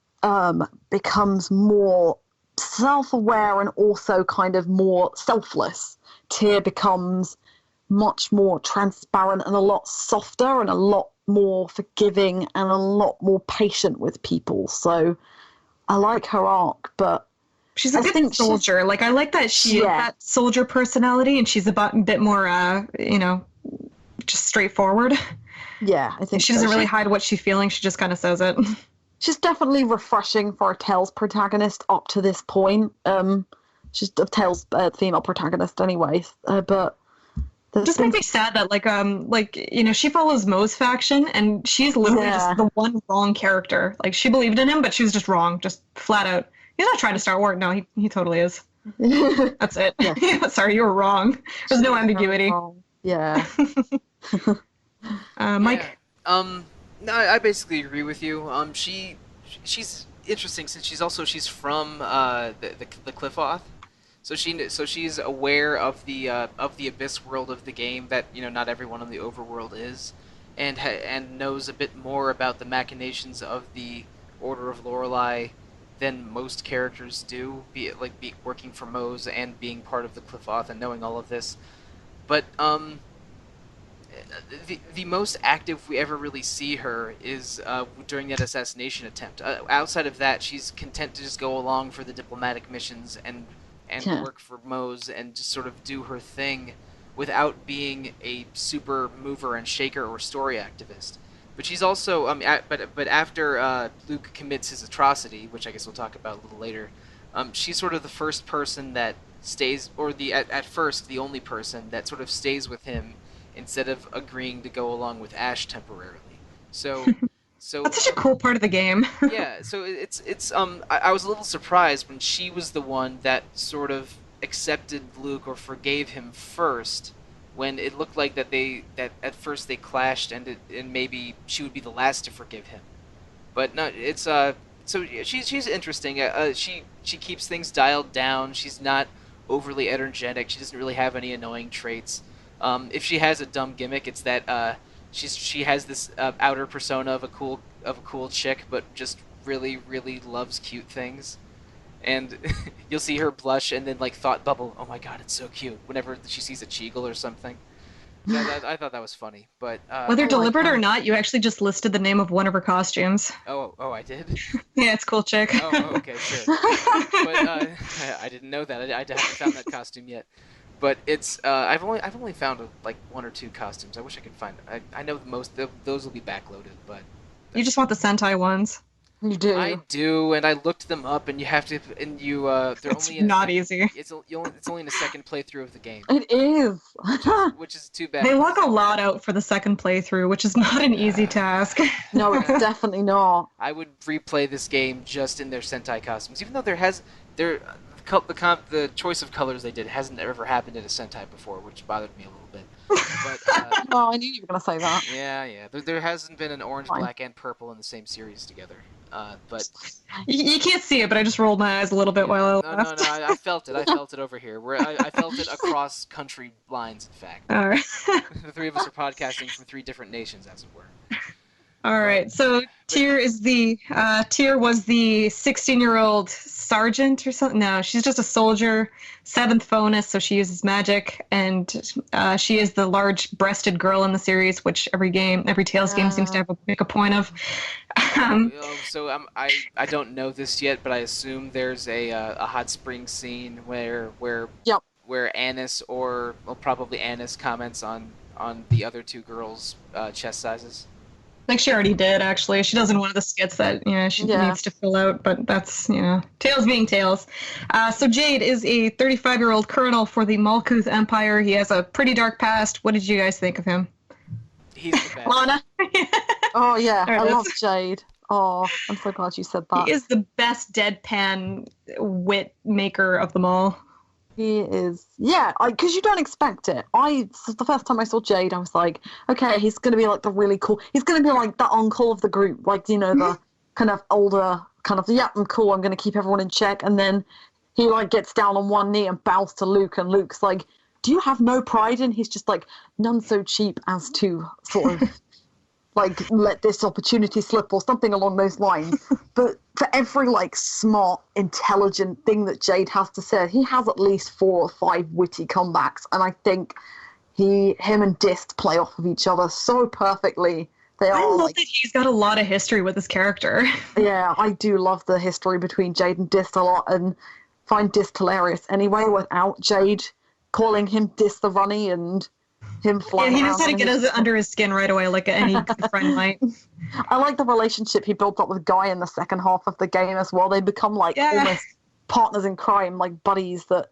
becomes more self-aware and also kind of more selfless, Tyr becomes much more transparent and a lot softer and a lot more forgiving and a lot more patient with people. So I like her arc, but she's a good soldier. Like, I like that she has that soldier personality, and she's a bit more, just straightforward. Yeah, I think she doesn't really hide what she's feeling. She just kind of says it. She's definitely refreshing for a Tales protagonist up to this point. She's a Tales female protagonist anyway, but it just makes me sad that she follows Mo's faction, and she's literally just the one wrong character. Like, she believed in him, but she was just wrong, just flat out. He's not trying to start war. No, he totally is. That's it. Yeah. Sorry, you were wrong. There's no ambiguity. Yeah. Mike. No, I basically agree with you. She's interesting since she's from the Cliffoth. So she's aware of the abyss world of the game that not everyone in the overworld is, and knows a bit more about the machinations of the Order of Lorelei than most characters do. Be working for Mose and being part of the Cliffoth and knowing all of this, but the most active we ever really see her is during that assassination attempt. Outside of that, she's content to just go along for the diplomatic missions and work for Mose and just sort of do her thing without being a super mover and shaker or story activist. But she's also, but after Luke commits his atrocity, which I guess we'll talk about a little later, she's sort of the first person that stays, or at first the only person that sort of stays with him instead of agreeing to go along with Ash temporarily. So that's such a cool part of the game. Yeah, so it's I was a little surprised when she was the one that sort of accepted Luke or forgave him first, when it looked like that at first they clashed and maybe she would be the last to forgive him. But no, it's so she's interesting. She keeps things dialed down. She's not overly energetic. She doesn't really have any annoying traits. If she has a dumb gimmick, it's that she has this outer persona of a cool chick, but just really, really loves cute things. And you'll see her blush and then thought bubble, oh my god, it's so cute, whenever she sees a Cheegle or something. So I thought that was funny, but whether deliberate or not, you actually just listed the name of one of her costumes. Oh, I did. Yeah, it's cool chick. Oh, okay, sure. But I didn't know that. I haven't found that costume yet. But it's I've only found one or two costumes. I wish I could find. I know most of those will be backloaded, but you just want the Sentai ones. You do. I do, and I looked them up, and you have to, and you they're it's only not easy. It's only in the second playthrough of the game. It is, which is too bad. They lock a lot out for the second playthrough, which is not an easy task. No, it's definitely not. I would replay this game just in their Sentai costumes, even though the choice of colors they did hasn't ever happened in a Sentai before, which bothered me a little bit. But, oh, I knew you were going to say that. Yeah. There hasn't been an orange, black, and purple in the same series together. But you can't see it, but I just rolled my eyes a little bit while I laughed. No, I felt it. I felt it over here. I felt it across country lines, in fact. All right. The three of us are podcasting from 3 different nations, as it were. All right. So Tyr was the 16-year-old sergeant or something. No, she's just a soldier, seventh bonus, so she uses magic, and she is the large-breasted girl in the series, which every Tales game seems to make a point of. I don't know this yet, but I assume there's a hot spring scene where Yep. Annis probably Annis comments on the other two girls' chest sizes. Like she already did, actually. She does in one of the skits that she needs to fill out, but that's Tales being Tales. So Jade is a 35-year-old colonel for the Malkuth Empire. He has a pretty dark past. What did you guys think of him? He's the best. Alana. Oh yeah, I love Jade. Oh, I'm so glad you said that. He is the best deadpan wit maker of them all. He is, yeah, because you don't expect it. The first time I saw Jade, I was like, okay, he's going to be like the really cool, he's going to be like the uncle of the group, like, the kind of older, kind of, yeah, I'm cool, I'm going to keep everyone in check. And then he like gets down on one knee and bows to Luke, and Luke's like, do you have no pride? And he's just like, none so cheap as to sort of like let this opportunity slip or something along those lines. But for every like smart, intelligent thing that Jade has to say, he has at least 4 or 5 witty comebacks, and I think him and Dist play off of each other so perfectly. I love that he's got a lot of history with his character. Yeah, I do love the history between Jade and Dist a lot, and find Dist hilarious anyway without Jade calling him Dist the Runny and him flying. Yeah, he knows how to get under his skin right away, like any good friend might. I like the relationship he built up with Guy in the second half of the game as well. They become like almost partners in crime, like buddies that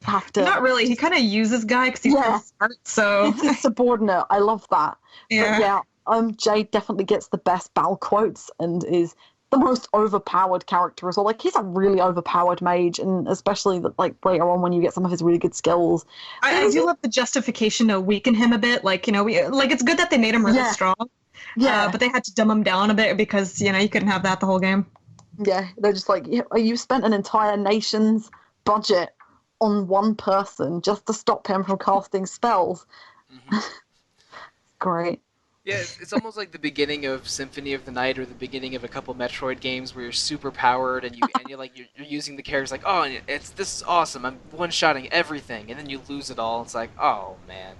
have to. Not really. He kind of uses Guy because he's really smart. So it's his subordinate. I love that. Yeah. But Jade definitely gets the best battle quotes and is the most overpowered character as well. Like, he's a really overpowered mage, and especially like later on when you get some of his really good skills. I do love the justification to weaken him a bit. Like, it's good that they made him really strong. Yeah. But they had to dumb him down a bit because, you couldn't have that the whole game. Yeah, they're just like, you spent an entire nation's budget on one person just to stop him from casting spells. Mm-hmm. Great. Yeah, it's almost like the beginning of Symphony of the Night or the beginning of a couple Metroid games where you're super powered and you're using the characters like, oh, this is awesome, I'm one-shotting everything, and then you lose it all. It's like, oh man.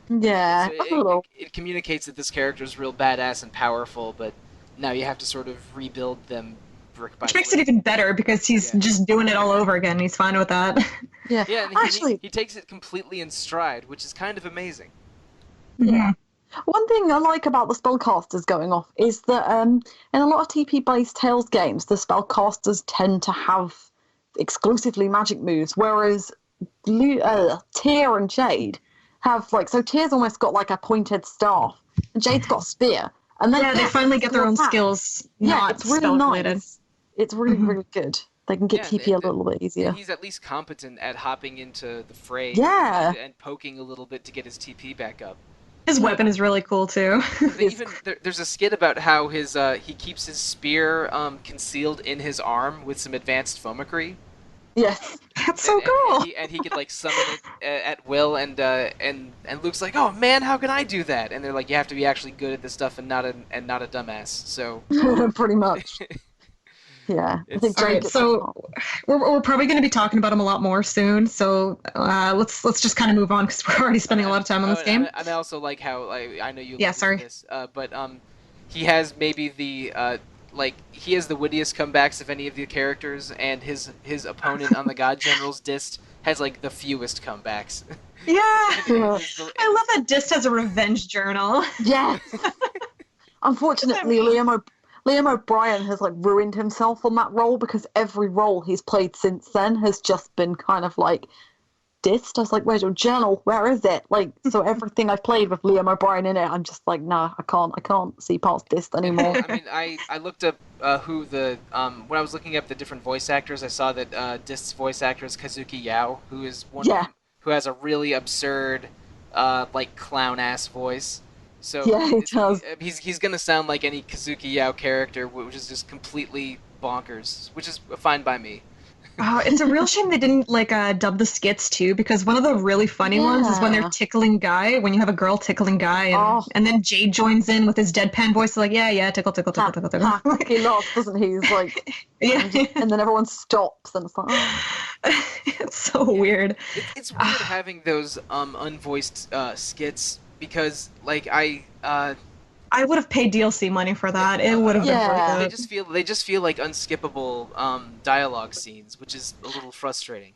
Yeah. So it communicates that this character is real badass and powerful, but now you have to sort of rebuild them brick by brick. Which makes it even better because he's just doing it all over again. He's fine with that. Yeah. Yeah, and he takes it completely in stride, which is kind of amazing. Yeah. One thing I like about the spellcasters going off is that in a lot of TP-based Tales games, the spellcasters tend to have exclusively magic moves, whereas Tyr and Jade have so Tyr's almost got like a pointed staff, and Jade's got a spear, and then they finally get their own skills. It's really nice. It's really really good. They can get TP a little bit easier. He's at least competent at hopping into the fray and poking a little bit to get his TP back up. His weapon is really cool too. There's a skit about how he keeps his spear concealed in his arm with some advanced fomicry. Yes, that's so cool. And he could summon it at will, and Luke's like, oh man, how can I do that? And they're like, you have to be actually good at this stuff and not a dumbass. So pretty much. Yeah. I think all right, so we're probably going to be talking about him a lot more soon. So let's just kind of move on because we're already spending a lot of time on this game. I also like how I know you. Yeah, sorry. This, but he has maybe he has the wittiest comebacks of any of the characters, and his opponent on the God General's Dist has the fewest comebacks. Yeah. I love that Dist has a revenge journal. Yes. Unfortunately, Liam O'Brien has ruined himself on that role because every role he's played since then has just been kind of Dist. I was like, where's your journal? Where is it? So everything I've played with Liam O'Brien in it, I'm just like, nah, I can't see past Dist anymore. I mean, I looked up who the when I was looking up the different voice actors, I saw that Dist's voice actor is Kazuki Yao, who is who has a really absurd clown ass voice. So yeah, he does. He's gonna sound like any Kazuki Yao character, which is just completely bonkers, which is fine by me. It's a real shame they didn't dub the skits too, because one of the really funny ones is when they're tickling Guy, when you have a girl tickling Guy, and then Jade joins in with his deadpan voice, like, yeah, tickle, tickle, tickle, tickle, tickle. He laughs, doesn't he? He's like, and then everyone stops, and it's like, it's so weird. It's weird having those unvoiced skits, because I would have paid DLC money for that. It would have been worth it. They just feel like unskippable dialogue scenes, which is a little frustrating.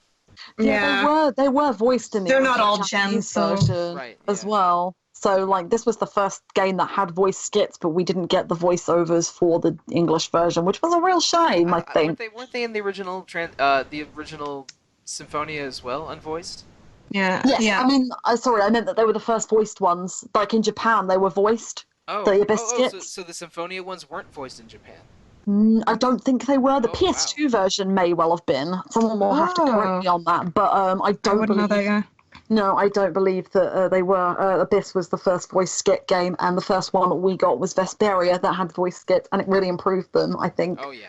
Yeah, they were voiced in the They're not all gens as well. So this was the first game that had voice skits, but we didn't get the voiceovers for the English version, which was a real shame. I think weren't they in the original Symphonia as well, unvoiced? Yeah. Yes. Yeah. I mean, sorry, I meant that they were the first voiced ones. Like in Japan, they were voiced. The Abyss skits. So the Symphonia ones weren't voiced in Japan? I don't think they were. The PS2 version may well have been. Someone will have to correct me on that. But I don't believe. No, I don't believe that they were. Abyss was the first voice skit game, and the first one that we got was Vesperia that had voice skits, and it really improved them, I think. Oh, yeah.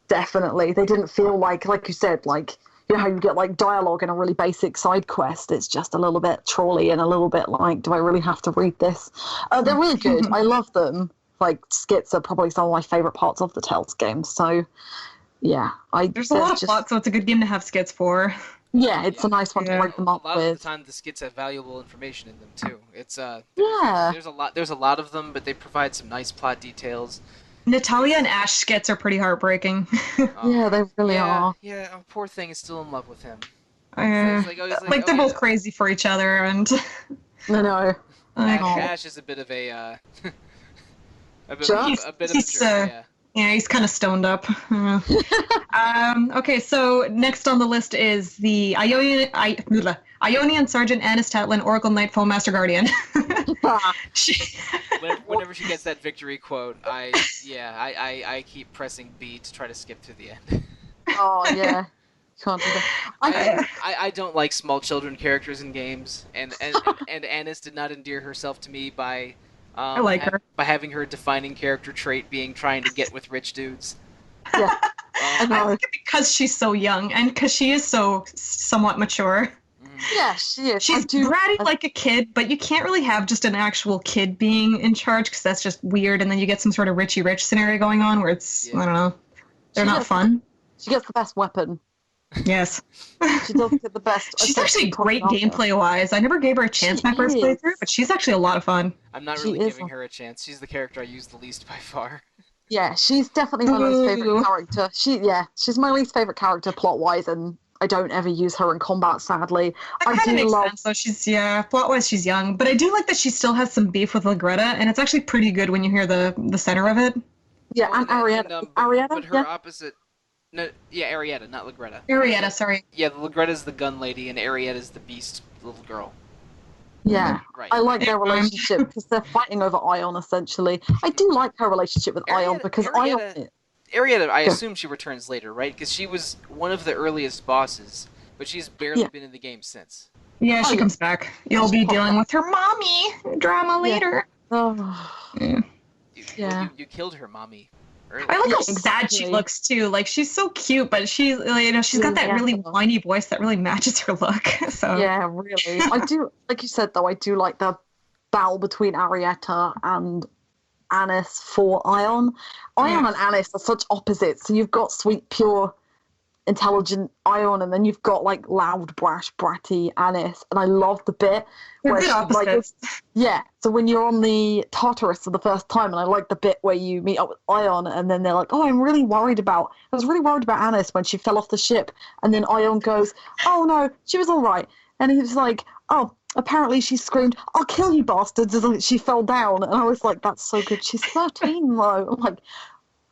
Definitely. They didn't feel like you said, you know how you get dialogue in a really basic side quest. It's just a little bit trolly and a little bit do I really have to read this? They're really good. I love them. Skits are probably some of my favourite parts of the Tales games. So, yeah. There's a lot of plot, so it's a good game to have skits for. Yeah, it's a nice one to break them up with. A lot of the time, the skits have valuable information in them too. It's there's a lot of them, but they provide some nice plot details. Natalia and Ash skits are pretty heartbreaking. Yeah, they really are. Yeah, poor thing is still in love with him. They're both crazy for each other, and I know. Ash is a bit of a a bit of a jerk. Yeah, he's kind of stoned up. Okay, so next on the list is the Ionian Sergeant Anis Tatlin, Oracle Nightfall Master Guardian. Whenever she gets that victory quote, I keep pressing B to try to skip to the end. Oh yeah, can't do that. I don't like small children characters in games, and Anis did not endear herself to me by. I like her. By having her defining character trait being trying to get with rich dudes. Yeah. I think because she's so young and because she is so somewhat mature. Yeah, she is. She's bratty like a kid, but you can't really have just an actual kid being in charge because that's just weird, and then you get some sort of Richie Rich scenario going on where it's, I don't know, they're not fun. She gets the best weapon. Yes. She does get the best. She's actually great gameplay-wise. I never gave her a chance my first playthrough, but she's actually a lot of fun. I'm not really giving her a chance. She's the character I use the least by far. Yeah, she's definitely my least favorite character. She's my least favorite character plot-wise, and I don't ever use her in combat, sadly. That kind of makes sense, though. She's, plot-wise she's young, but I do like that she still has some beef with Legretta, and it's actually pretty good when you hear the center of it. Yeah, and Arietta. But her opposite... No, yeah, Arietta, not Legretta. Arietta, sorry. Yeah, Legretta's the gun lady, and Arietta's the beast little girl. Yeah, right. I like their relationship because they're fighting over Ion, essentially. I do like her relationship with Ion because Arietta, I assume she returns later, right? Because she was one of the earliest bosses, but she's barely been in the game since. Yeah, she comes back. You'll be dealing with her mommy drama later. Oh. You killed her mommy. Early. I like how sad she looks too. She's so cute, but she's she's got that really whiny voice that really matches her look. So yeah, really. I do, like you said though, I do like the battle between Arietta and Anis for Ion. Ion and Anis are such opposites. So you've got sweet, pure, intelligent Ion, and then you've got loud, brash, bratty Anis. And I love the bit where she's so when you're on the Tartarus for the first time, and I like the bit where you meet up with Ion, and then they're like, I was really worried about Anis when she fell off the ship, and then Ion goes, oh no, she was all right. And he was like, oh, apparently she screamed, I'll kill you bastards, as she fell down. And I was like, that's so good. She's 13 though.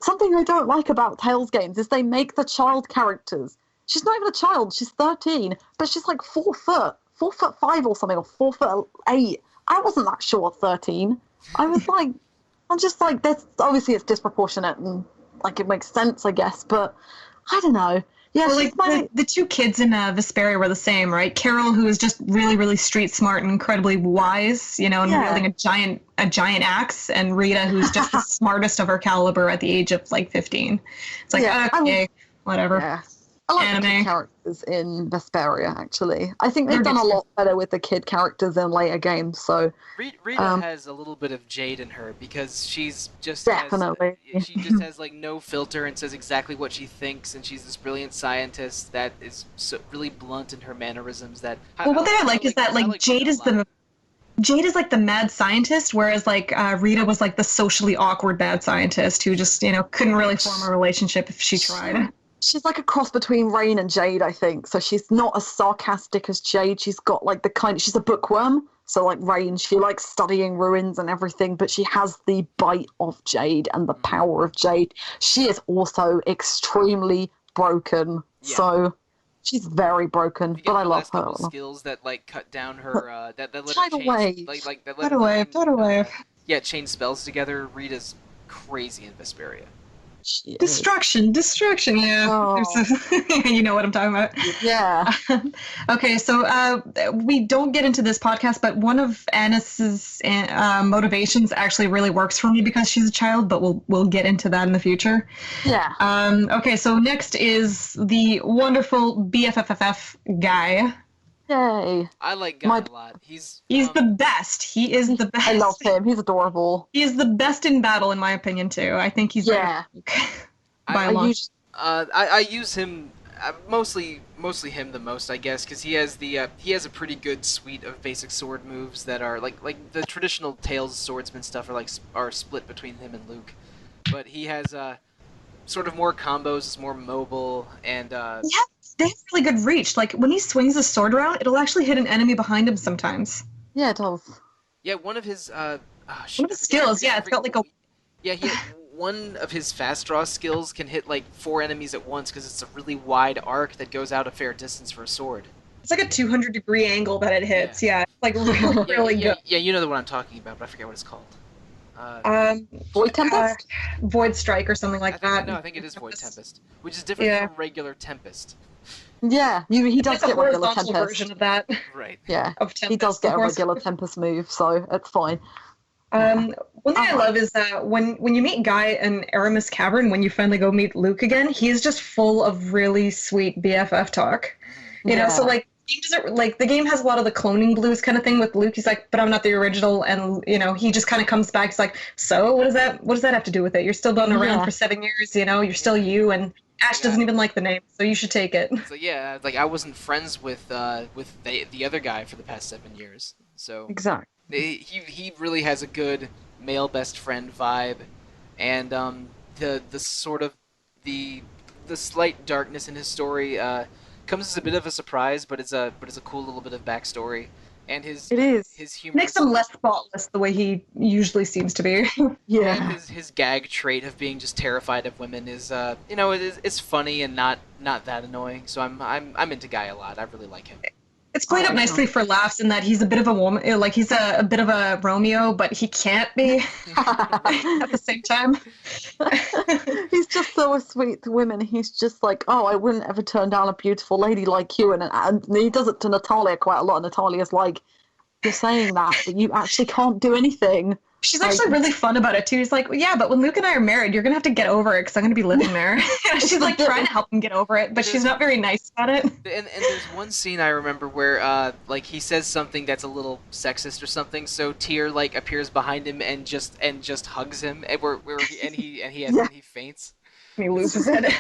Something I don't like about Tales games is they make the child characters. She's not even a child. She's 13, but she's 4 foot, 4'5" or something, or 4'8". I wasn't that short at 13. I was I'm just that's obviously it's disproportionate and it makes sense, I guess, but I don't know. Yeah, well, the two kids in Vesperia were the same, right? Carol, who is just really, really street smart and incredibly wise, and wielding a giant axe, and Rita, who's just the smartest of her caliber at the age of 15. It's okay, whatever. Yeah. I like the anime. kid characters in Vesperia, actually. I think they've They're done a good. lot better with the kid characters in later games, so Rita has a little bit of Jade in her because definitely. she just has like no filter and says exactly what she thinks, and she's this brilliant scientist that is really blunt in her mannerisms. Well, what I like is that like Jade is like the mad scientist, whereas like Rita was like the socially awkward mad scientist who just couldn't really form a relationship if she tried. She's like a cross between Rain and Jade, I think. So she's not as sarcastic as Jade. She's got like she's a bookworm. So like Rain, she likes studying ruins and everything, but she has the bite of Jade and the power of Jade. She is also extremely broken. Yeah. So she's very broken, but I love her. Skills that like cut down her that let her change Yeah, chain spells together. Rita's crazy in Vesperia. Destruction, yeah. Oh. You know what I'm talking about. Yeah. Okay, so we don't get into this podcast, but one of Annis's motivations actually really works for me because she's a child, but we'll get into that in the future. Yeah. Okay, so next is the wonderful BFFFF guy. Yay. I like Guy a lot. He's the best. He is the best. I love him. He's adorable. He is the best in battle, in my opinion, too. I think he's by a lot. I use him mostly him the most, I guess, because he has a pretty good suite of basic sword moves that are like the traditional Tails swordsman stuff are split between him and Luke, but he has sort of more combos, is more mobile, and they have really good reach. Like, when he swings his sword around, it'll actually hit an enemy behind him sometimes. Yeah, it does. Yeah, one of his skills, it's got like a... Yeah, one of his fast draw skills can hit like 4 enemies at once because it's a really wide arc that goes out a fair distance for a sword. It's like a 200-degree angle that it hits, Like, really good. Yeah, you know the one I'm talking about, but I forget what it's called. Void Tempest? Void Strike or something like that. No, I think it is Void Tempest, which is different from regular Tempest. Yeah, he does get regular Tempest. Version of that. Right. Yeah, he does get a regular Tempest move, so it's fine. One thing I love is that when you meet Guy in Aramis Cavern, when you finally go meet Luke again, he is just full of really sweet BFF talk. You know, so like the game has a lot of the cloning blues kind of thing with Luke. He's like, but I'm not the original, and he just kind of comes back. He's like, so what does that have to do with it? You're still been around for 7 years. You're still you, and Ash doesn't even like the name, so you should take it. So yeah, like I wasn't friends with the other guy for the past 7 years. So exactly. He really has a good male best friend vibe, and the sort of the slight darkness in his story comes as a bit of a surprise, but it's a cool little bit of backstory, and his humor makes him less thoughtless the way he usually seems to be. Yeah, and his gag trait of being just terrified of women is it's funny and not that annoying. So I'm into Guy a lot. I really like him. It's played up nicely for laughs in that he's a bit of a woman, like he's a bit of a Romeo, but he can't be at the same time. He's just so sweet to women. He's just like, oh, I wouldn't ever turn down a beautiful lady like you. And he does it to Natalia quite a lot. And Natalia's like, you're saying that, but you actually can't do anything. She's actually really fun about it, too. He's like, well, yeah, but when Luke and I are married, you're going to have to get over it because I'm going to be living there. She's like trying to help him get over it, but she's not very nice about it. And there's one scene I remember where like he says something that's a little sexist or something, so Tyr like appears behind him and just hugs him, and he faints. And he loses it.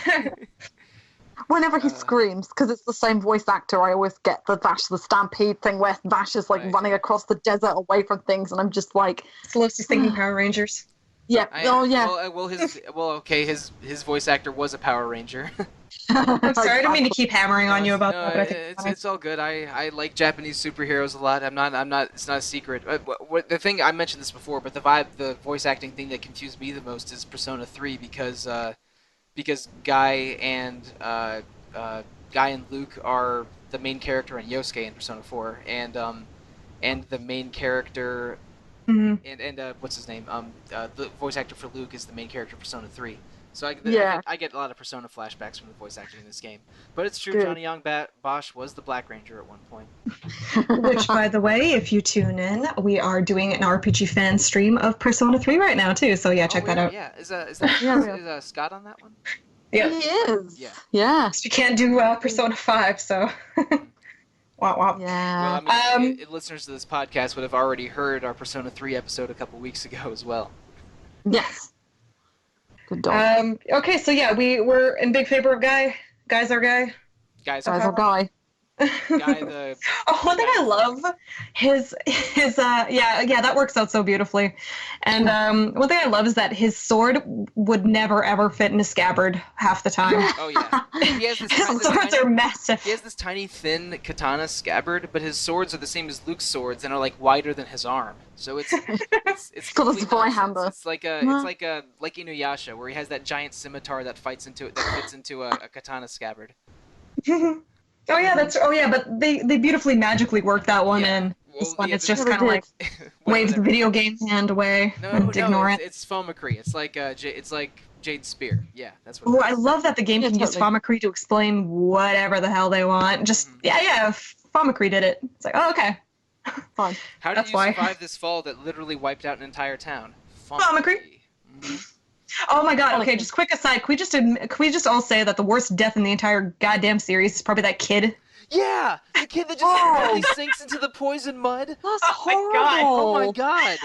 Whenever he screams, because it's the same voice actor, I always get the Vash the Stampede thing where Vash is like running across the desert away from things, and I'm just like, Sollosi's thinking Power Rangers. Yeah. His voice actor was a Power Ranger. I'm sorry, I don't mean to keep hammering on you about that. But I think it's all good. I like Japanese superheroes a lot. I'm not. It's not a secret. The thing I mentioned this before, but the voice acting thing that confused me the most is Persona 3 because Guy and Luke are the main character and Yosuke in Persona 4, and the main character and what's his name? The voice actor for Luke is the main character of Persona 3. So I get a lot of Persona flashbacks from the voice acting in this game. But it's true, Johnny Young Bosch was the Black Ranger at one point. Which, by the way, if you tune in, we are doing an RPG fan stream of Persona 3 right now, too. So yeah, check that out. Yeah, is Scott on that one? Yeah. He is. Yeah. Yeah. She can't do Persona 5, so. Wow, wow. Yeah. Well, I mean, listeners to this podcast would have already heard our Persona 3 episode a couple weeks ago as well. Yes. Good dog. Okay, so yeah, we're in big favor of Guy. Guy's our guy. Guys, Guys are Guy. Guy the... Oh, one thing I love, his yeah, that works out so beautifully. And one thing I love is that his sword would never ever fit in a scabbard half the time. Oh yeah, he has this, His swords are massive. He has this tiny thin katana scabbard, but his swords are the same as Luke's swords and are like wider than his arm. So it's Got a four-hander. It's like Inuyasha, where he has that giant scimitar that fits into a katana scabbard. But they beautifully magically work that one in. This one, it's just kind of like wave the video game hand away and ignore it. It's Fomacree. It's like Jade's spear. Yeah, that's what. Oh, I love that the game can use Fomacree to explain whatever the hell they want. Just Fomacree did it. It's like, oh, okay, fine. How did you survive this fall that literally wiped out an entire town? Fomacree. Oh my god, okay, just quick aside, can we just all say that the worst death in the entire goddamn series is probably that kid? Yeah! The kid that just really sinks into the poison mud? That's horrible! Oh my god!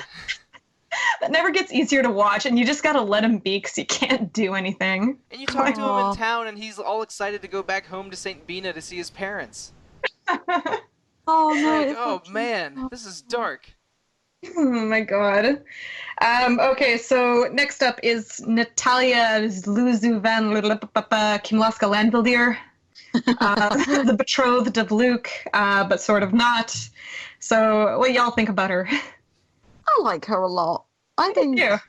That never gets easier to watch, and you just gotta let him be, because you can't do anything. And you talk to him in town, and he's all excited to go back home to St. Bina to see his parents. Oh no! Like, oh man, this is dark. Oh my god. Okay, so next up is Natalia Zluzuvan Kimlaska Landvildir, the betrothed of Luke, but sort of not. So, what y'all think about her? I like her a lot. I think. Yeah.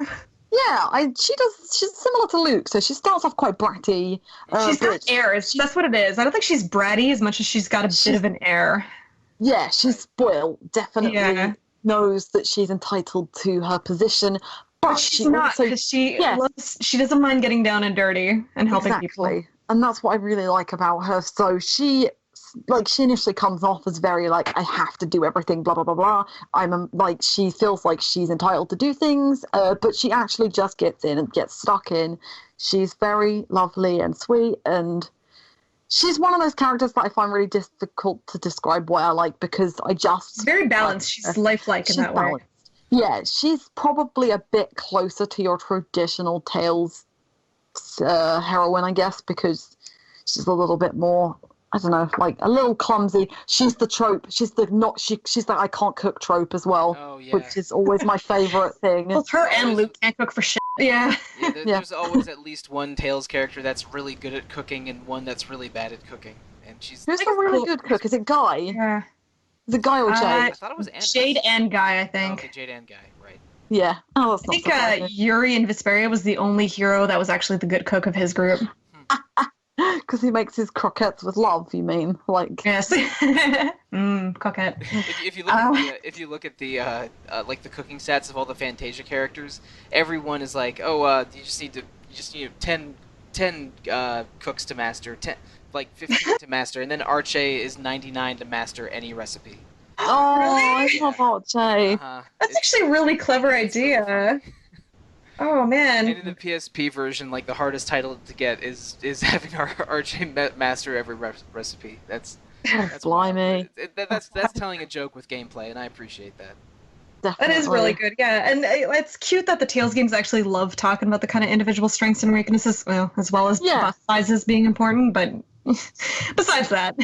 Yeah, she's similar to Luke, so she starts off quite bratty. She's got airs. That's what it is. I don't think she's bratty as much as she's got a bit of an air. Yeah, she's spoiled. Definitely. Yeah. Knows that she's entitled to her position, but she's not, because she doesn't mind getting down and dirty and helping people. And that's what I really like about her. So she initially comes off as very like, I have to do everything, blah blah blah blah. She feels like she's entitled to do things, but she actually just gets in and gets stuck in. She's very lovely and sweet, and she's one of those characters that I find really difficult to describe what I like, because she's very balanced. She's lifelike in that way. Yeah, she's probably a bit closer to your traditional Tales heroine, I guess, because she's a little bit more, I don't know, like a little clumsy. She's the trope. She's the I can't cook trope as well, which is always my favorite thing. Both her and Luke can't cook for shit. Yeah. There's always at least one Tales character that's really good at cooking and one that's really bad at cooking. And she's who's the really good cook? Is it Guy? Yeah. Is it Guy or Jade? I thought it was Jade and Guy, I think. Oh, okay, Jade and Guy, right. Yeah. Oh, that's I think Yuri in Vesperia was the only hero that was actually the good cook of his group. Because he makes his croquettes with love, you mean? Like yes. Croquette. If you look at the like the cooking stats of all the Fantasia characters, everyone is like, you just need 10 cooks to master, 15 to master, and then Arche is 99 to master any recipe. Oh, really? I love Arche. That's actually a really clever idea. Oh man! And in the PSP version, like the hardest title to get is having Arche master every recipe. That's blimey. That's telling a joke with gameplay, and I appreciate that. Definitely. That is really good, yeah. And it's cute that the Tales games actually love talking about the kind of individual strengths and weaknesses, as well as boss sizes being important. But besides that,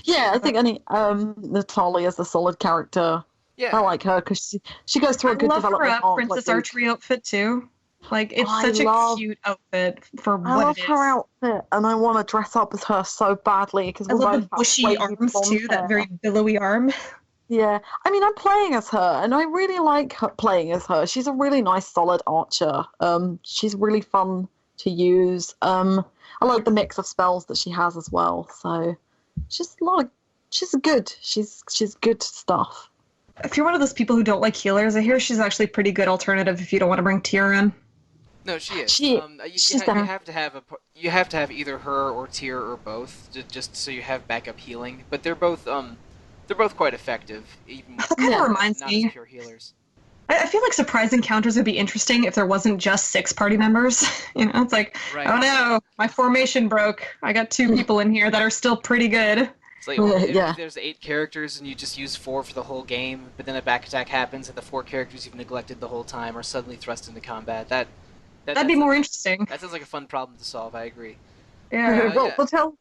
yeah, I think Natalia is a solid character. Yeah, I like her because she goes through a good development. I love her Princess Archery outfit too. Like it's such a cute outfit for what it is. I love her outfit, and I want to dress up as her so badly because I love the bushy arms too. That very billowy arm. Yeah, I mean, I'm playing as her, and I really like playing as her. She's a really nice, solid archer. She's really fun to use. I like the mix of spells that she has as well. So she's good. She's good stuff. If you're one of those people who don't like healers, I hear she's actually a pretty good alternative if you don't want to bring Tyr in. No, she is. You have to have either her or Tyr or both, just so you have backup healing. But they're both quite effective, even that kind of reminds me. Pure healers. I feel like surprise encounters would be interesting if there wasn't just 6 party members. It's like, Right. oh no, my formation broke. I got 2 people in here that are still pretty good. It's like, well, Yeah. if there's 8 characters and you just use 4 for the whole game, but then a back attack happens and the 4 characters you've neglected the whole time are suddenly thrust into combat. That'd be more interesting. That sounds like a fun problem to solve. I agree. Yeah. Well, yeah. the Tales.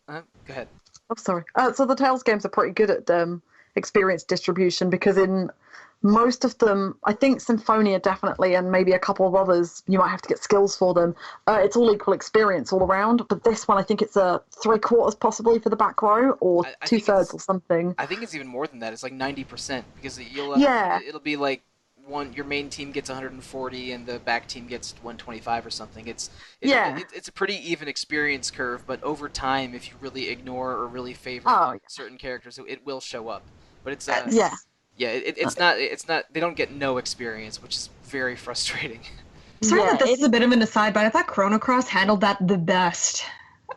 Go ahead. Oh, sorry. So the Tales games are pretty good at experience distribution because in most of them, I think Symphonia definitely, and maybe a couple of others, you might have to get skills for them. It's all equal experience all around. But this one, I think it's a 3/4 possibly for the back row, or I 2/3 or something. I think it's even more than that. It's like 90% because Yeah. it'll be like your main team gets 140 and the back team gets 125 or something. It's a pretty even experience curve, but over time, if you really ignore or really favor certain characters, it will show up. But it's Yeah. Yeah, it's not. They don't get no experience, which is very frustrating. Sorry that this is a bit of an aside, but I thought Chrono Cross handled that the best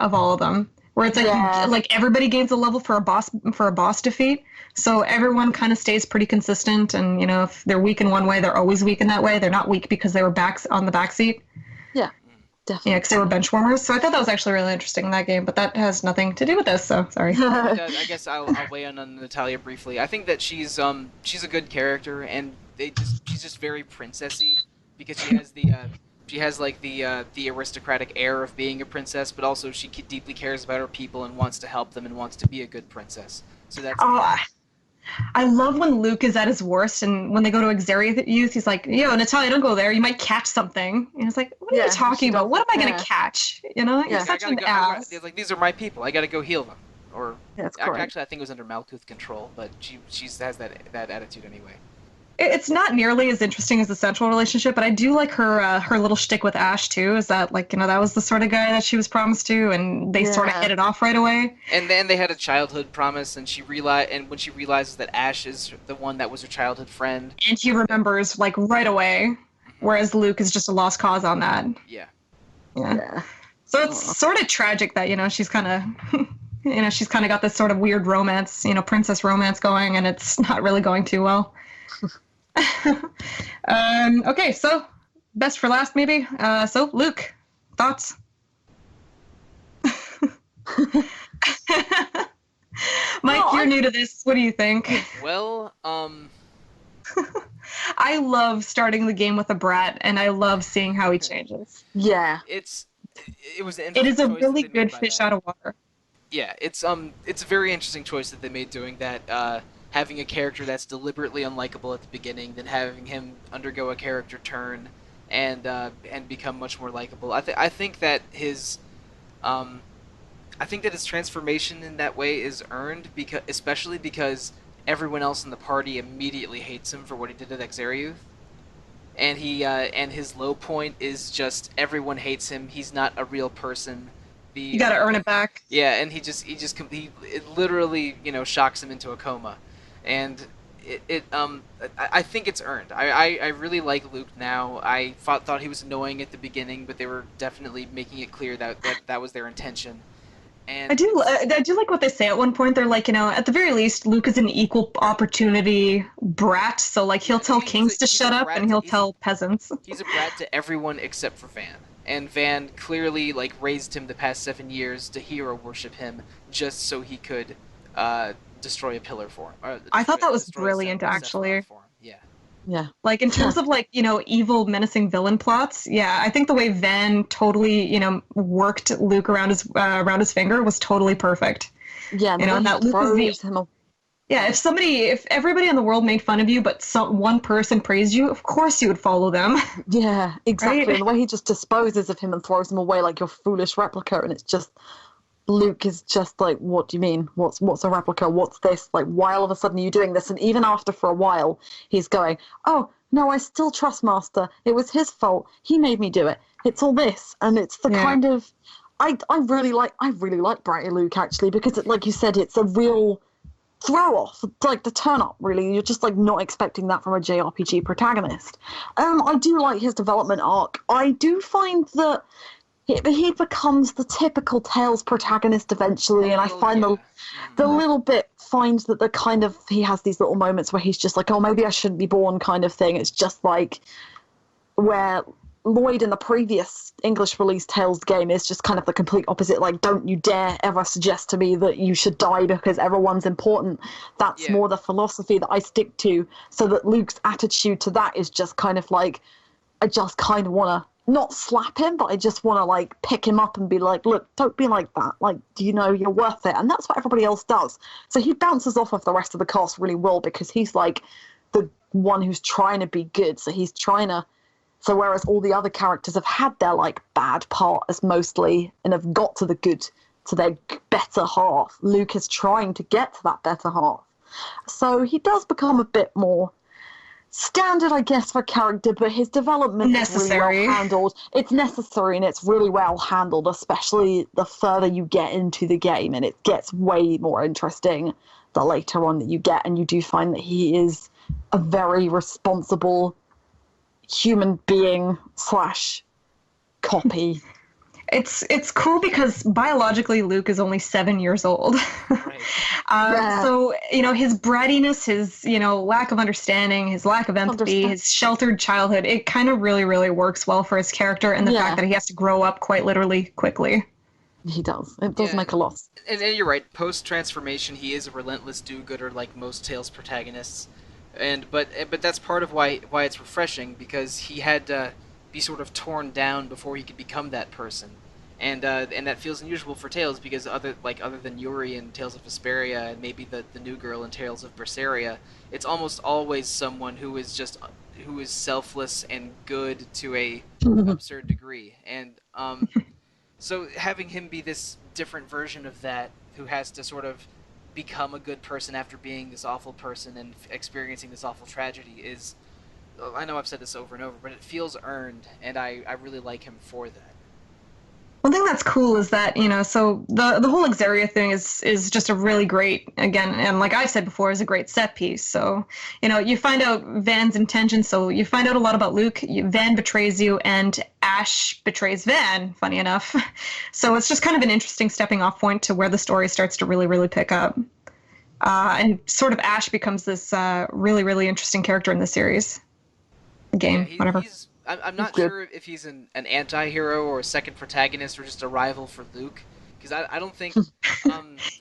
of all of them. Where it's like everybody gains a level for a boss defeat, so everyone kind of stays pretty consistent. And if they're weak in one way, they're always weak in that way. They're not weak because they were on the backseat. Yeah, definitely. Yeah, because they were bench warmers. So I thought that was actually really interesting in that game, but that has nothing to do with this. So sorry. I guess I'll weigh in on Natalia briefly. I think that she's a good character, and she's just very princessy because she has like the aristocratic air of being a princess, but also she deeply cares about her people and wants to help them and wants to be a good princess. So that's. I love when Luke is at his worst, and when they go to Xeriath, he's like, "Yo, Natalia, don't go there. You might catch something." And it's like, "What are you talking about? What am I gonna catch?" He's such an ass. He's like, "These are my people. I gotta go heal them." Or actually, I think it was under Malkuth control, but she has that attitude anyway. It's not nearly as interesting as the central relationship, but I do like her little shtick with Ash too. Is that that was the sort of guy that she was promised to, and they sort of hit it off right away. And then they had a childhood promise, and when she realizes that Ash is the one that was her childhood friend, and he remembers right away, whereas Luke is just a lost cause on that. Yeah. So it's sort of tragic that she's kind of she's kind of got this sort of weird romance, princess romance going, and it's not really going too well. Okay, so best for last, maybe. So Luke, thoughts? Mike, you're new to this. What do you think? Well, I love starting the game with a brat, and I love seeing how he changes. Yeah, it is a really good fish out of water. Yeah, it's a very interesting choice that they made doing that. Having a character that's deliberately unlikable at the beginning, then having him undergo a character turn and become much more likable. I think that his transformation in that way is earned especially because everyone else in the party immediately hates him for what he did at Xeriath. And his low point is just everyone hates him. He's not a real person. You got to earn it back. Yeah, and it literally shocks him into a coma. And I think it's earned. I really like Luke now. I thought he was annoying at the beginning, but they were definitely making it clear that was their intention. And I do like what they say at one point. They're like, at the very least, Luke is an equal opportunity brat. So he'll tell kings to shut up, and he'll tell peasants. He's a brat to everyone except for Van. And Van clearly raised him the past 7 years to hero worship him just so he could destroy a pillar for him. I thought that was brilliant, actually. Yeah. In terms of evil, menacing villain plots, I think the way Van totally, worked Luke around his finger was totally perfect. Yeah, and that Luke is if everybody in the world made fun of you, but one person praised you, of course you would follow them. Yeah, exactly. Right? And the way he just disposes of him and throws him away like your foolish replica, and it's just Luke is just like, what do you mean? What's a replica? What's this? Why all of a sudden are you doing this? And even after for a while, he's going, oh, no, I still trust Master. It was his fault. He made me do it. It's all this. And it's the kind of... I really like Bratty Luke, actually, because, like you said, it's a real throw-off. The turn-up, really. You're just, not expecting that from a JRPG protagonist. I do like his development arc. I do find that he becomes the typical Tales protagonist eventually, and I find the little bit finds that the kind of he has these little moments where he's just like, oh, maybe I shouldn't be born kind of thing. It's just like where Lloyd in the previous English release Tales game is just kind of the complete opposite. Like, don't you dare ever suggest to me that you should die because everyone's important. That's more the philosophy that I stick to. So that Luke's attitude to that is just kind of like, I just kind of want to not slap him, but I just want to like pick him up and be like, look, don't be like that. Like, do you know you're worth it? And that's what everybody else does. So he bounces off of the rest of the cast really well because he's like the one who's trying to be good. So he's trying to. So whereas all the other characters have had their like bad part as mostly and have got to the good, to their better half, Luke is trying to get to that better half. So he does become a bit more standard, I guess, for a character, but his development is really well handled. It's necessary and it's really well handled, especially the further you get into the game, and it gets way more interesting the later on that you get, and you do find that he is a very responsible human being / copy. It's cool because biologically Luke is only 7 years old. Right. So, his brattiness, his, lack of understanding, his lack of empathy, his sheltered childhood, it kind of really, really works well for his character, and the fact that he has to grow up quite literally quickly. He does. It does make a lot. And you're right. Post-transformation, he is a relentless do-gooder like most Tales protagonists. But that's part of why it's refreshing, because he had to be sort of torn down before he could become that person, and that feels unusual for Tales, because other than Yuri in Tales of Vesperia and maybe the new girl in Tales of Berseria, it's almost always someone who is selfless and good to a absurd degree, and so having him be this different version of that, who has to sort of become a good person after being this awful person and experiencing this awful tragedy is, I know I've said this over and over, but it feels earned, and I really like him for that. One thing that's cool is that, so the whole Exaria thing is just a really great, again, and like I said before, is a great set piece. So, you find out Van's intentions, so you find out a lot about Luke. Van betrays you, and Ash betrays Van, funny enough. So it's just kind of an interesting stepping off point to where the story starts to really, really pick up. And sort of Ash becomes this really, really interesting character in the series. Game, whatever. I'm not sure if he's an anti-hero or a second protagonist or just a rival for Luke, because I don't think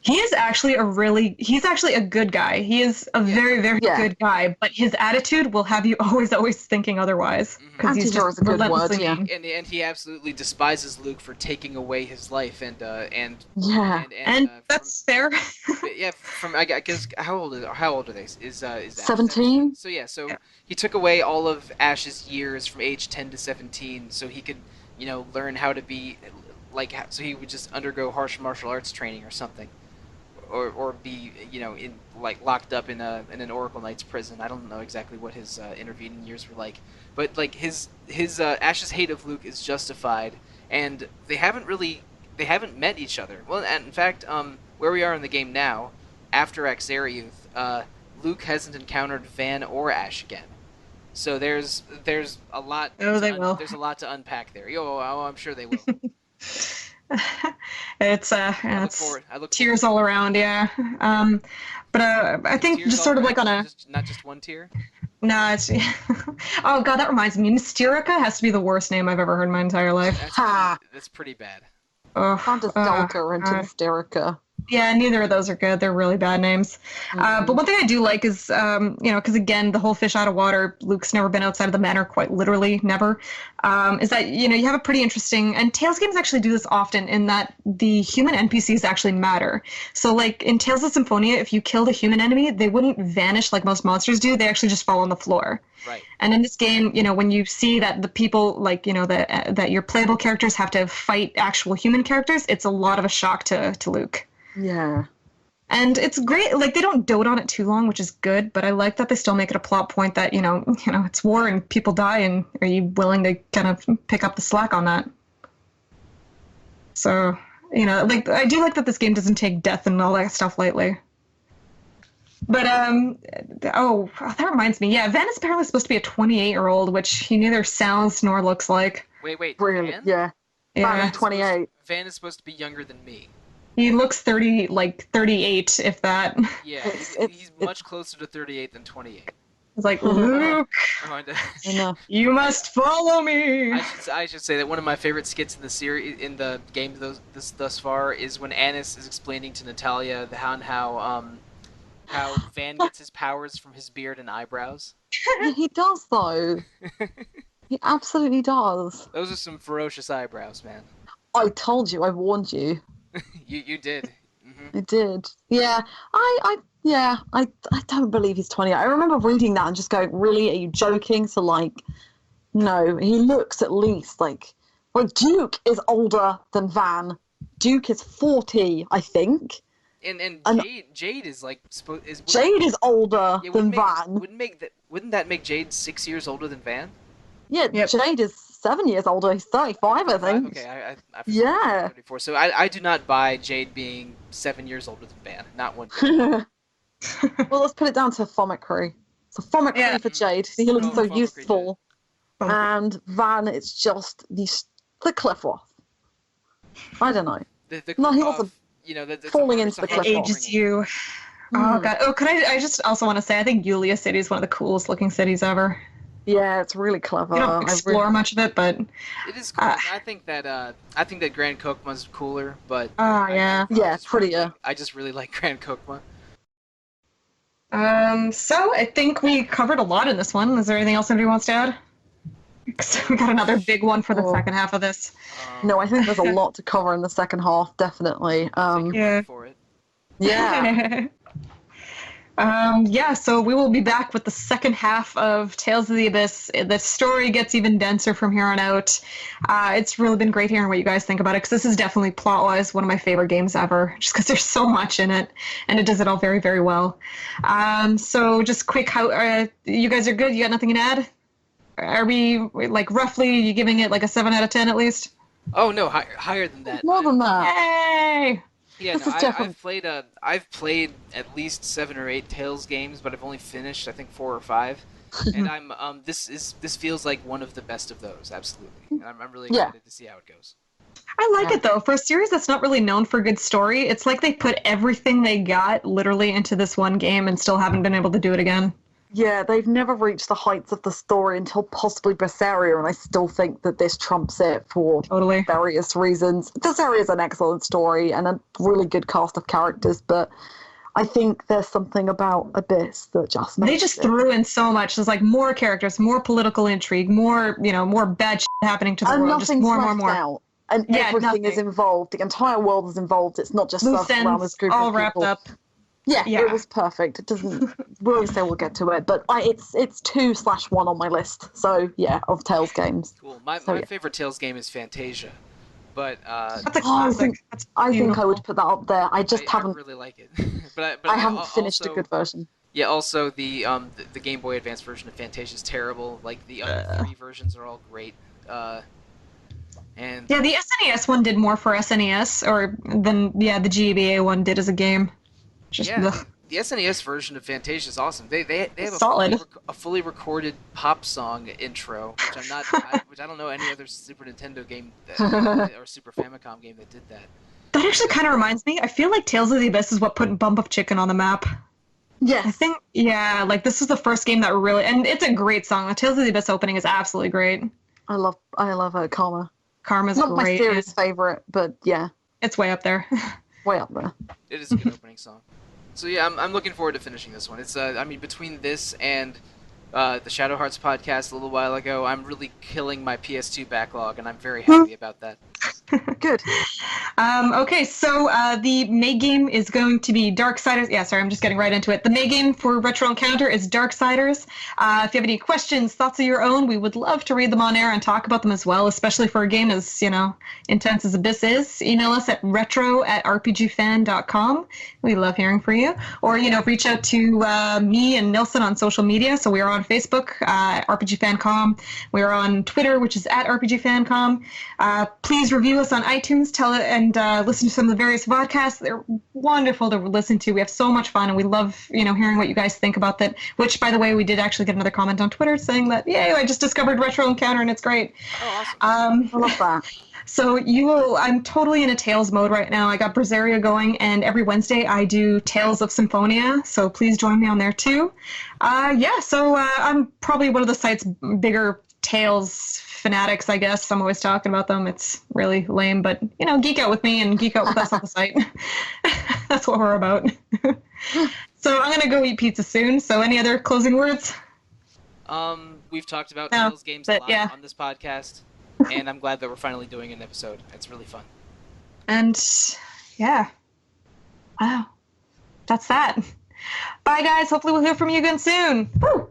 he is actually he's actually a good guy. He is a very, very good guy, but his attitude will have you always thinking otherwise, because he's just a good word, and he absolutely despises Luke for taking away his life, and that's fair. From I guess how old are they? Is 17? So he took away all of Ash's years from age 10 to 17, so he could learn how to be. So he would just undergo harsh martial arts training or something, or be locked up in an Oracle Knight's prison. I don't know exactly what his intervening years were like, but his Ash's hate of Luke is justified, and they haven't met each other. Well, and in fact, where we are in the game now, after Exariuth, Luke hasn't encountered Van or Ash again. So there's a lot. There's a lot to unpack there. I'm sure they will. It's tears all around, yeah. But I think tears just sort of like on a not just one tear. No, it's oh god, that reminds me. Mysterica has to be the worst name I've ever heard in my entire life. That's pretty bad. Stalker into Mysterica. Yeah, neither of those are good. They're really bad names. But one thing I do like is, because again, the whole fish out of water, Luke's never been outside of the manor, quite literally, never, is that, you have a pretty interesting, and Tales games actually do this often, in that the human NPCs actually matter. So, like, in Tales of Symphonia, if you killed a human enemy, they wouldn't vanish like most monsters do. They actually just fall on the floor. Right. And in this game, when you see that the people, that your playable characters have to fight actual human characters, it's a lot of a shock to Luke. Yeah. And it's great. Like, they don't dote on it too long, which is good, but I like that they still make it a plot point that, it's war and people die, and are you willing to kind of pick up the slack on that? So, I do like that this game doesn't take death and all that stuff lightly. But, that reminds me. Yeah, Van is apparently supposed to be a 28-year-old, which he neither sounds nor looks like. Wait. Brilliant. Van? Yeah. Van Yeah. is 28. Van is supposed to be younger than me. He looks 30, like 38, if that. Yeah, he's much closer to 38 than 28. It's like, Luke, Oh, and, I know. you must follow me. I should say that one of my favorite skits in the series, in the game thus far, is when Annis is explaining to Natalia how Van gets his powers from his beard and eyebrows. Yeah, he does, though. He absolutely does. Those are some ferocious eyebrows, man. I told you, I warned you. You did. Mm-hmm. I did. Yeah, I don't believe he's 20. I remember reading that and just going, really, are you joking? So, like, no, he looks at least like Duke is older than Van. Duke is 40, I think. And Jade is like Jade is older than Van. Wouldn't that make Jade 6 years older than Van? Yeah, Yep. Jade is 7 years older. He's 35, I think. Okay, I Yeah. 34. So I do not buy Jade being 7 years older than Van. Not one bit. Well, let's put it down to Thomicry. So Thomicry for Jade. He looks so Thomicry, youthful. And Van, it's just the Cliffroth. I don't know. No, he wasn't falling into the It Cliffroth. ages you. Oh, God. Oh, I just also want to say, I think Yulia City is one of the coolest looking cities ever. Yeah, it's really clever. You don't explore much of it, but it is cool. I think that Grand Kokma's cooler, but yeah. Yeah, prettier. I just really like Grand Kokma. So I think we covered a lot in this one. Is there anything else anybody wants to add? So we got another big one for the second half of this. No, I think there's a lot to cover in the second half, definitely. Yeah. For it. Yeah. So we will be back with the second half of Tales of the Abyss. The story gets even denser from here on out. It's really been great hearing what you guys think about it, because this is definitely, plot-wise, one of my favorite games ever, just because there's so much in it, and it does it all very, very well. So just quick, how you guys are good? You got nothing to add? Are we, like, roughly, you giving it like a 7 out of 10 at least? Oh, no, higher than that. More than that. Yay! Yeah, This no, is different. I've played at least 7 or 8 Tales games, but I've only finished I think 4 or 5, and this feels like one of the best of those, absolutely. And I'm really excited to see how it goes. I like it though. For a series that's not really known for good story, it's like they put everything they got literally into this one game and still haven't been able to do it again. Yeah, they've never reached the heights of the story until possibly Berseria, and I still think that this trumps it for Totally. various reasons. Berseria is an excellent story and a really good cast of characters, but I think there's something about Abyss that just makes They just threw in so much. There's like more characters, more political intrigue, more bad shit happening to the and world. Just nothing's more and left more. out. And Yeah, everything is nothing. involved. The entire world is involved. It's not just Loose around ends, this group all of wrapped people. up. Yeah, Yeah. it was perfect. It doesn't. We'll say we'll get to it, but it's 2/1 on my list. So yeah, of Tales games. Cool. My favorite Tales game is Fantasia, but That's a I classic. think That's I beautiful. would put that up there. I just haven't. I really like it, but I haven't finished a good version. Yeah. Also, the Game Boy Advance version of Fantasia is terrible. Like the other 3 versions are all great. And Yeah, the SNES one did more for SNES than the GBA one did as a game. Just ugh. the SNES version of Fantasia is awesome. They have Solid. a fully recorded pop song intro, which I don't know any other Super Nintendo game or Super Famicom game that did that. That actually kind of reminds me. I feel like Tales of the Abyss is what put Bump of Chicken on the map. I Yes. think, like this is the first game that really, and it's a great song. The Tales of the Abyss opening is absolutely great. I love Karma. Karma's Not my great. serious favorite, but yeah, It's way up there. way up there. It is a good opening song. So yeah, I'm looking forward to finishing this one. It's between this and the Shadow Hearts podcast a little while ago, I'm really killing my PS2 backlog, and I'm very happy about that. Good. Okay, so the May game is going to be Darksiders. Yeah, sorry, I'm just getting right into it. The May game for Retro Encounter is Darksiders. If you have any questions, thoughts of your own, we would love to read them on air and talk about them as well, especially for a game as, intense as Abyss is. Email us at retro@rpgfan.com. We love hearing from you. Or, reach out to me and Nilsson on social media. So we are on Facebook, rpgfancom. We are on Twitter, which is at rpgfancom. Please review us on iTunes, listen to some of the various podcasts. They're wonderful to listen to. We have so much fun, and we love, hearing what you guys think about that. Which, by the way, we did actually get another comment on Twitter saying that, yay, I just discovered Retro Encounter, and it's great. Oh, awesome. I love that. So I'm totally in a Tales mode right now. I got Berseria going, and every Wednesday I do Tales of Symphonia, so please join me on there too. I'm probably one of the site's bigger Tales fanatics, I guess. I'm always talking about them. It's really lame, but, geek out with me and geek out with us on the site. That's what we're about. So I'm going to go eat pizza soon, so any other closing words? We've talked about Tales games a lot on this podcast. And I'm glad that we're finally doing an episode. It's really fun. And, wow. That's that. Bye, guys. Hopefully we'll hear from you again soon. Woo!